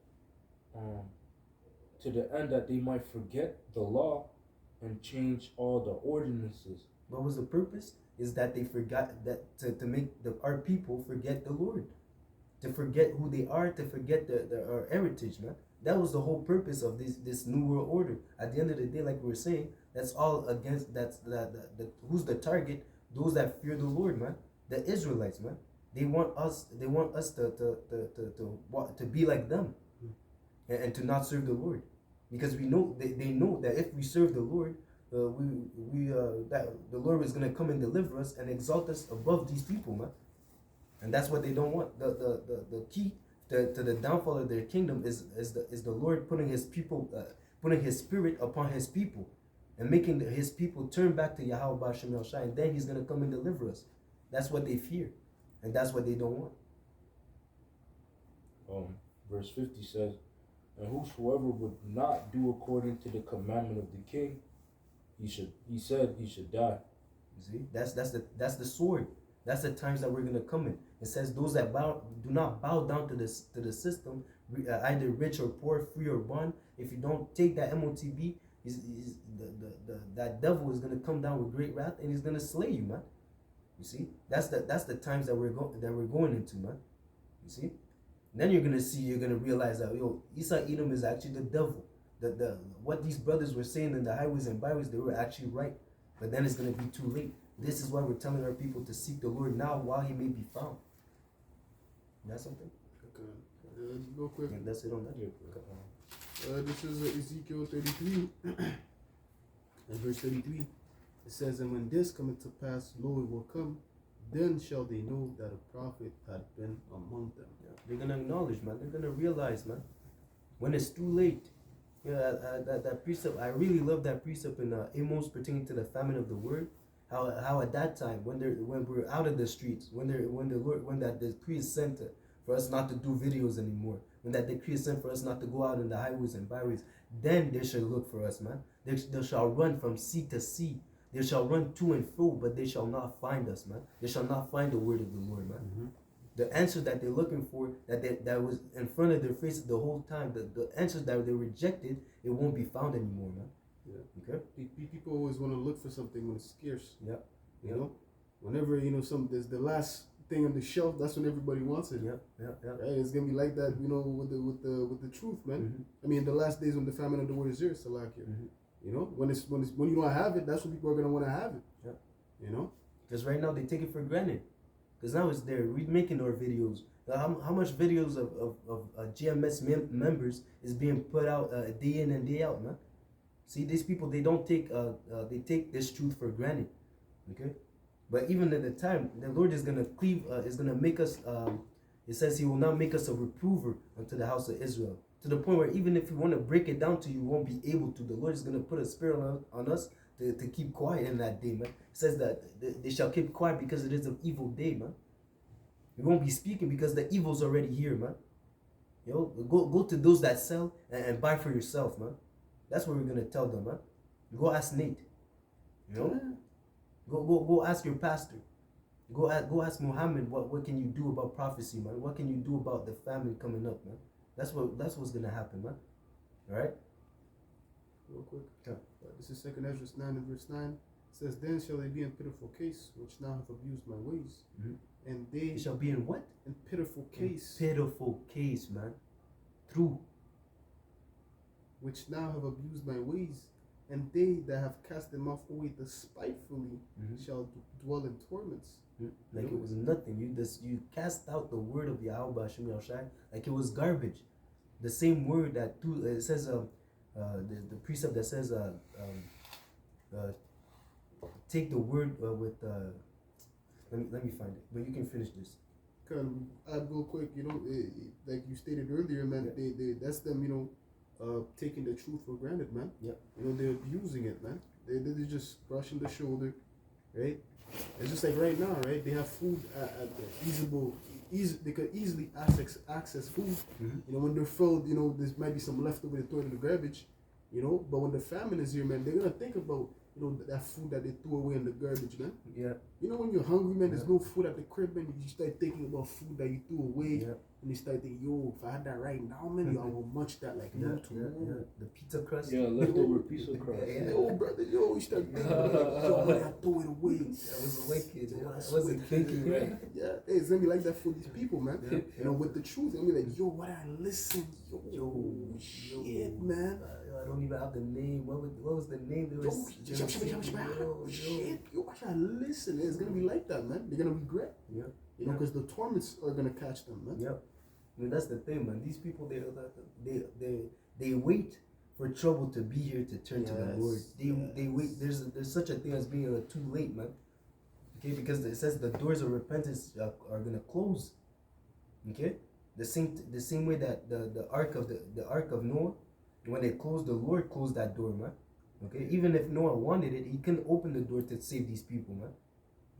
to the end that they might forget the law and change all the ordinances. What was the purpose? Is that they forgot that to make our people forget the Lord, to forget who they are, to forget our heritage, man. That was the whole purpose of this new world order. At the end of the day, like we were saying, that's all against who's the target? Those that fear the Lord, man. The Israelites, man. They want us to be like them, and to not serve the Lord, because we know they know that if we serve the Lord, that the Lord is gonna come and deliver us and exalt us above these people, man. And that's what they don't want. The key to the downfall of their kingdom is the Lord putting his people, putting his spirit upon his people, and making his people turn back to Yahweh B'Shem El Shai, and then he's gonna come and deliver us. That's what they fear, and that's what they don't want. Verse 50 says, and whosoever would not do according to the commandment of the king, he should die. You see, that's the sword. That's the times that we're gonna come in. It says those that do not bow down to the system, either rich or poor, free or bond. If you don't take that MOTB, that devil is gonna come down with great wrath and he's gonna slay you, man. You see, that's the times that we're going into, man. You see, then you're gonna realize that Esau Edom is actually the devil. The what these brothers were saying in the highways and byways, they were actually right. But then it's gonna be too late. This is why we're telling our people to seek the Lord now while he may be found. That's something? Okay. Let's go quick. Yeah, that's it on that. This is Ezekiel 33 and verse 33. It says, and when this cometh to pass, lo, it will come, then shall they know that a prophet had been among them. Yeah. They're gonna acknowledge, man. They're gonna realize, man, when it's too late. Yeah, that precept, I really love that precept in Amos pertaining to the famine of the word. How at that time, when we're out of the streets, when that decree is sent for us not to do videos anymore, when that decree is sent for us not to go out in the highways and byways, then they shall look for us, man. They shall run from sea to sea. They shall run to and fro, but they shall not find us, man. They shall not find the word of the Lord, man. Mm-hmm. The answer that they're looking for, that was in front of their faces the whole time, the answers that they rejected, it won't be found anymore, man. Yeah. Okay. People always want to look for something when it's scarce. Yeah. You know, whenever there's the last thing on the shelf, that's when everybody wants it. Yeah. Right? It's gonna be like that, with the truth, man. Mm-hmm. I mean, the last days when the famine of the word is here, Salakia. Mm-hmm. You know, when you don't have it, that's when people are gonna want to have it. Yeah. You know, because right now they take it for granted. Because now it's there. We're making our videos. How much videos of GMS members is being put out day in and day out, man? See, these people, they don't take they take this truth for granted. Okay, but even at the time, the Lord is gonna is gonna make us. It says He will not make us a reprover unto the house of Israel. To the point where even if you want to break it down to you, won't be able to. The Lord is gonna put a spirit on us to keep quiet in that day, man. It says that they shall keep quiet because it is an evil day, man. We won't be speaking because the evil's already here, man. Go to those that sell and buy for yourself, man. That's what we're gonna tell them, man. Go ask Nate. Go ask your pastor. Go ask Muhammad what can you do about prophecy, man? What can you do about the famine coming up, man? That's what's gonna happen, man. All right. Real quick. Yeah. This is Second Ezra 9 and verse 9. It says, "Then shall they be in pitiful case, which now have abused my ways, Mhm. and they It shall be in what? in pitiful case, Pitiful case, man. Through. which now have abused my ways, and they that have cast them off away despitefully Mhm. shall dwell in torments." Like it was nothing. You cast out the word of Yahweh Hashem Yahushai like it was garbage. The same word that it says the precept that says take the word with let me find it. But you can finish this. Can add real quick, like you stated earlier, man. Yeah. They that's them, taking the truth for granted, man. Yep. They're abusing it, man. They're just brushing the shoulder, right? It's just like right now, right? They have food at the they could easily access food. Mhm. When they're filled, there might be some leftover they throw in the garbage, but when the famine is here, man, they're gonna think about, that food that they threw away in the garbage, man. Yeah. When you're hungry, man, there's Yeah. no food at the crib, man. You start thinking about food that you threw away, Yeah. and you start thinking, yo, if I had that right now, man, I will munch that like no tomorrow. The pizza crust. Yeah, leftover piece of crust. Yeah. Yo, brother, you start thinking, like, yo, man, I throw it away. I was wicked. Yo, I that's wasn't wicked. thinking right. Yeah, hey, it's gonna be like that for these people, man. Yeah. With the truth, it's gonna be like, yo, what I listen, shit, man. I don't even have the name. What was the name? They were Yo, shit. yo, I should listen. It's gonna be like that, man. They're gonna regret, Yeah. because the torments are gonna catch them, man. Yep. That's the thing, man. These people, they wait for trouble to be here to turn to the Yes, Lord. They yes. wait. There's such a thing as being too late, man. Okay, because it says the doors of repentance are gonna close. Okay, the same way that the ark of Noah, when it closed, the Lord closed that door, man. Okay, even if Noah wanted it, he couldn't open the door to save these people, man.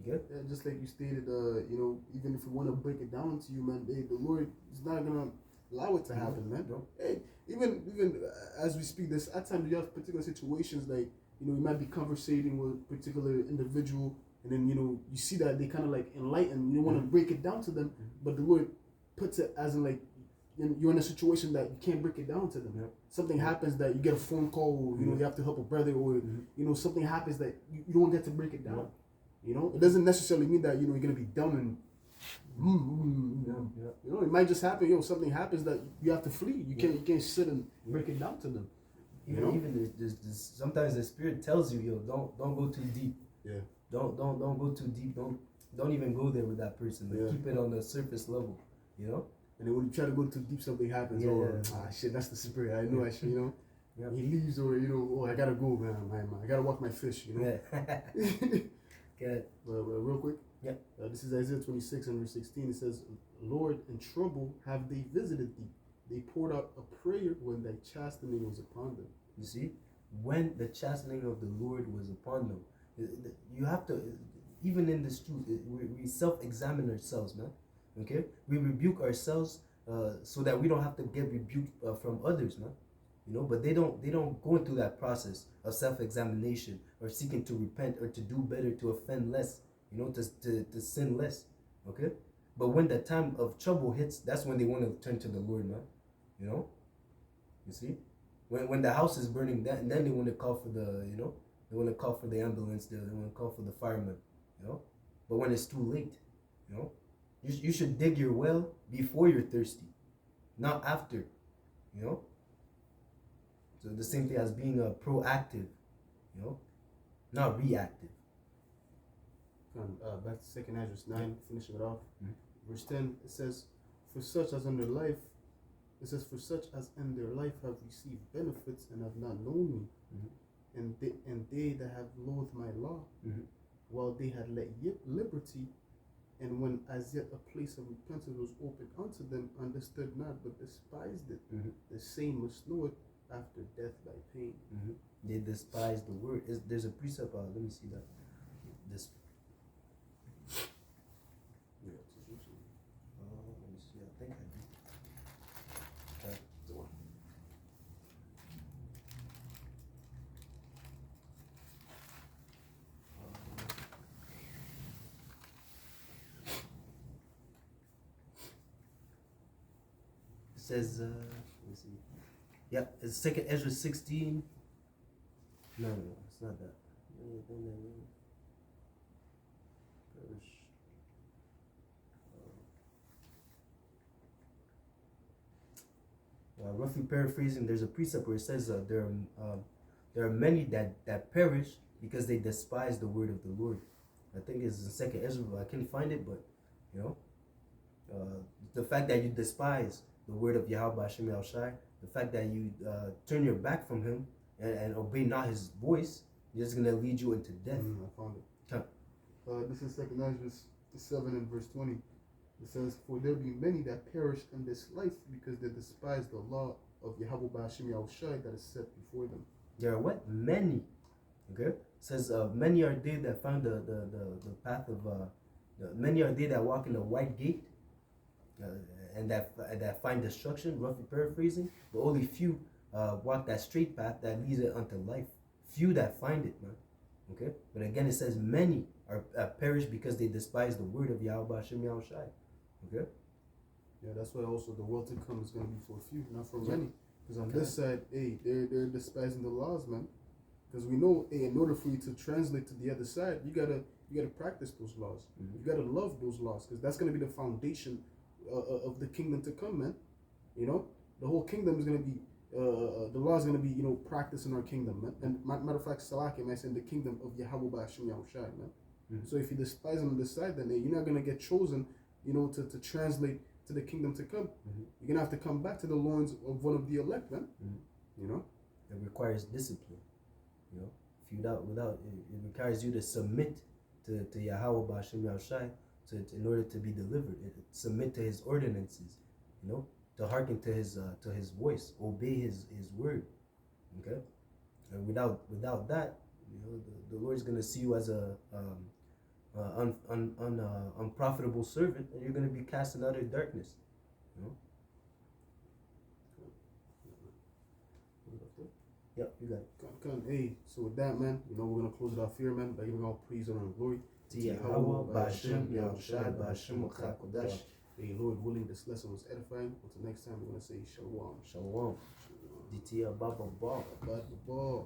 Okay. Yeah, just like you stated, even if we want to break it down to you, man, hey, the Lord is not gonna allow it to happen, man. No. Hey, even as we speak, there's at times you have particular situations like you might be conversating with a particular individual, and then you see that they kind of like enlighten. You want to break it down to them, but the Lord puts it as in like you're in a situation that you can't break it down to them. Yeah. Something happens that you get a phone call, or, you have to help a brother, or something happens that you don't get to break it down. It doesn't necessarily mean that you're gonna be dumb and it might just happen. Something happens that you have to flee. You can't sit and break it down to them. Even there's sometimes the Spirit tells you, don't go too deep. Yeah. Don't go too deep. Don't even go there with that person. Like, Yeah. keep it on the surface level. And then when you try to go too deep, something happens. Shit, that's the spirit. I know. Actually, Yeah. he leaves, or I gotta go, man. I gotta walk my fish. Yeah. Good. But real quick. Yeah. This is Isaiah 26 and verse 16. It says, "Lord, in trouble have they visited thee. They poured out a prayer when thy chastening was upon them." You see, when the chastening of the Lord was upon them, you have to, even in this truth, we self-examine ourselves, man. Okay, we rebuke ourselves so that we don't have to get rebuked from others, man. But they don't go into that process of self-examination or seeking to repent or to do better, to offend less, to sin less. Okay, but when the time of trouble hits, that's when they want to turn to the Lord, man. You see, when the house is burning, then they want to call for they want to call for the ambulance, they want to call for the firemen, But when it's too late, you should dig your well before you're thirsty, not after, So the same thing as being proactive, not reactive. Back to 2 Ezra 9, finishing it off. Mhm. Verse 10, it says, for such as in their life have received benefits and have not known me, and they that have loathed my law, while they had let liberty, and when as yet a place of repentance was opened unto them, understood not, but despised it. The same must know it after death by pain. They despise the word. There's a precept. Let me see that. This. Yeah, it's just- Let me see. I think I do. the one. says, let me see. Yeah, it's second Ezra 16. No, it's not that. Roughly paraphrasing, there's a precept where it says there are many that perish because they despise the word of the Lord. I think it's in second Ezra. I can't find it, but you know, the fact that you despise the word of Yahweh Hashem Yahushai, the fact that you turn your back from him and obey not his voice, is going to lead you into death. I found it. This is second Ezra 7 and verse 20. It says, "For there be many that perish in this life because they despise the law of Yahweh Hashem Yahushai that is set before them." There are what? Many. Okay? It says, many are they that found the path of, many are they that walk in the white gate and that find destruction, roughly paraphrasing, but only few walk that straight path that leads it unto life. Few that find it, man. Okay? But again, it says, many are perish because they despise the word of Yahweh Hashem Yahushai. Okay? Yeah, that's why also the world to come is going to be for few, not for many. Because on this side, hey, they're despising the laws, man. Because we know, hey, in order for you to translate to the other side, you gotta practice those laws. Mm-hmm. You gotta love those laws, because that's gonna be the foundation of the kingdom to come, man. You know, the whole kingdom is gonna be the law is gonna be, you know, practiced in our kingdom, man. And matter of fact, Salakim, I said, the kingdom of Yahweh Hashem Yahushai, man. Mm-hmm. So if you despise them on this side, then hey, you're not gonna get chosen, you know, to translate to the kingdom to come. Mm-hmm. You're gonna have to come back to the loins of one of the elect, man. Mm-hmm. You know, it requires discipline. You know, if you without it requires you to submit to Yahweh Hashem Yahushai in order to be delivered. Submit to his ordinances. You know, to hearken to his voice, obey his word. Okay, and without that, you know, the Lord is gonna see you as a unprofitable servant, and you're gonna be cast in utter darkness. You know. Yep, you got it. Hey, so with that, man, you know, we're gonna close it off here, man, by giving all praise, honor, and glory to Yahweh Ba'Hashem Yahushai Ba'Hashem Kodash. Hey, Lord willing, this lesson was edifying. Until next time, we're gonna say shalom. Shalom. DT Baba Baba. Baba.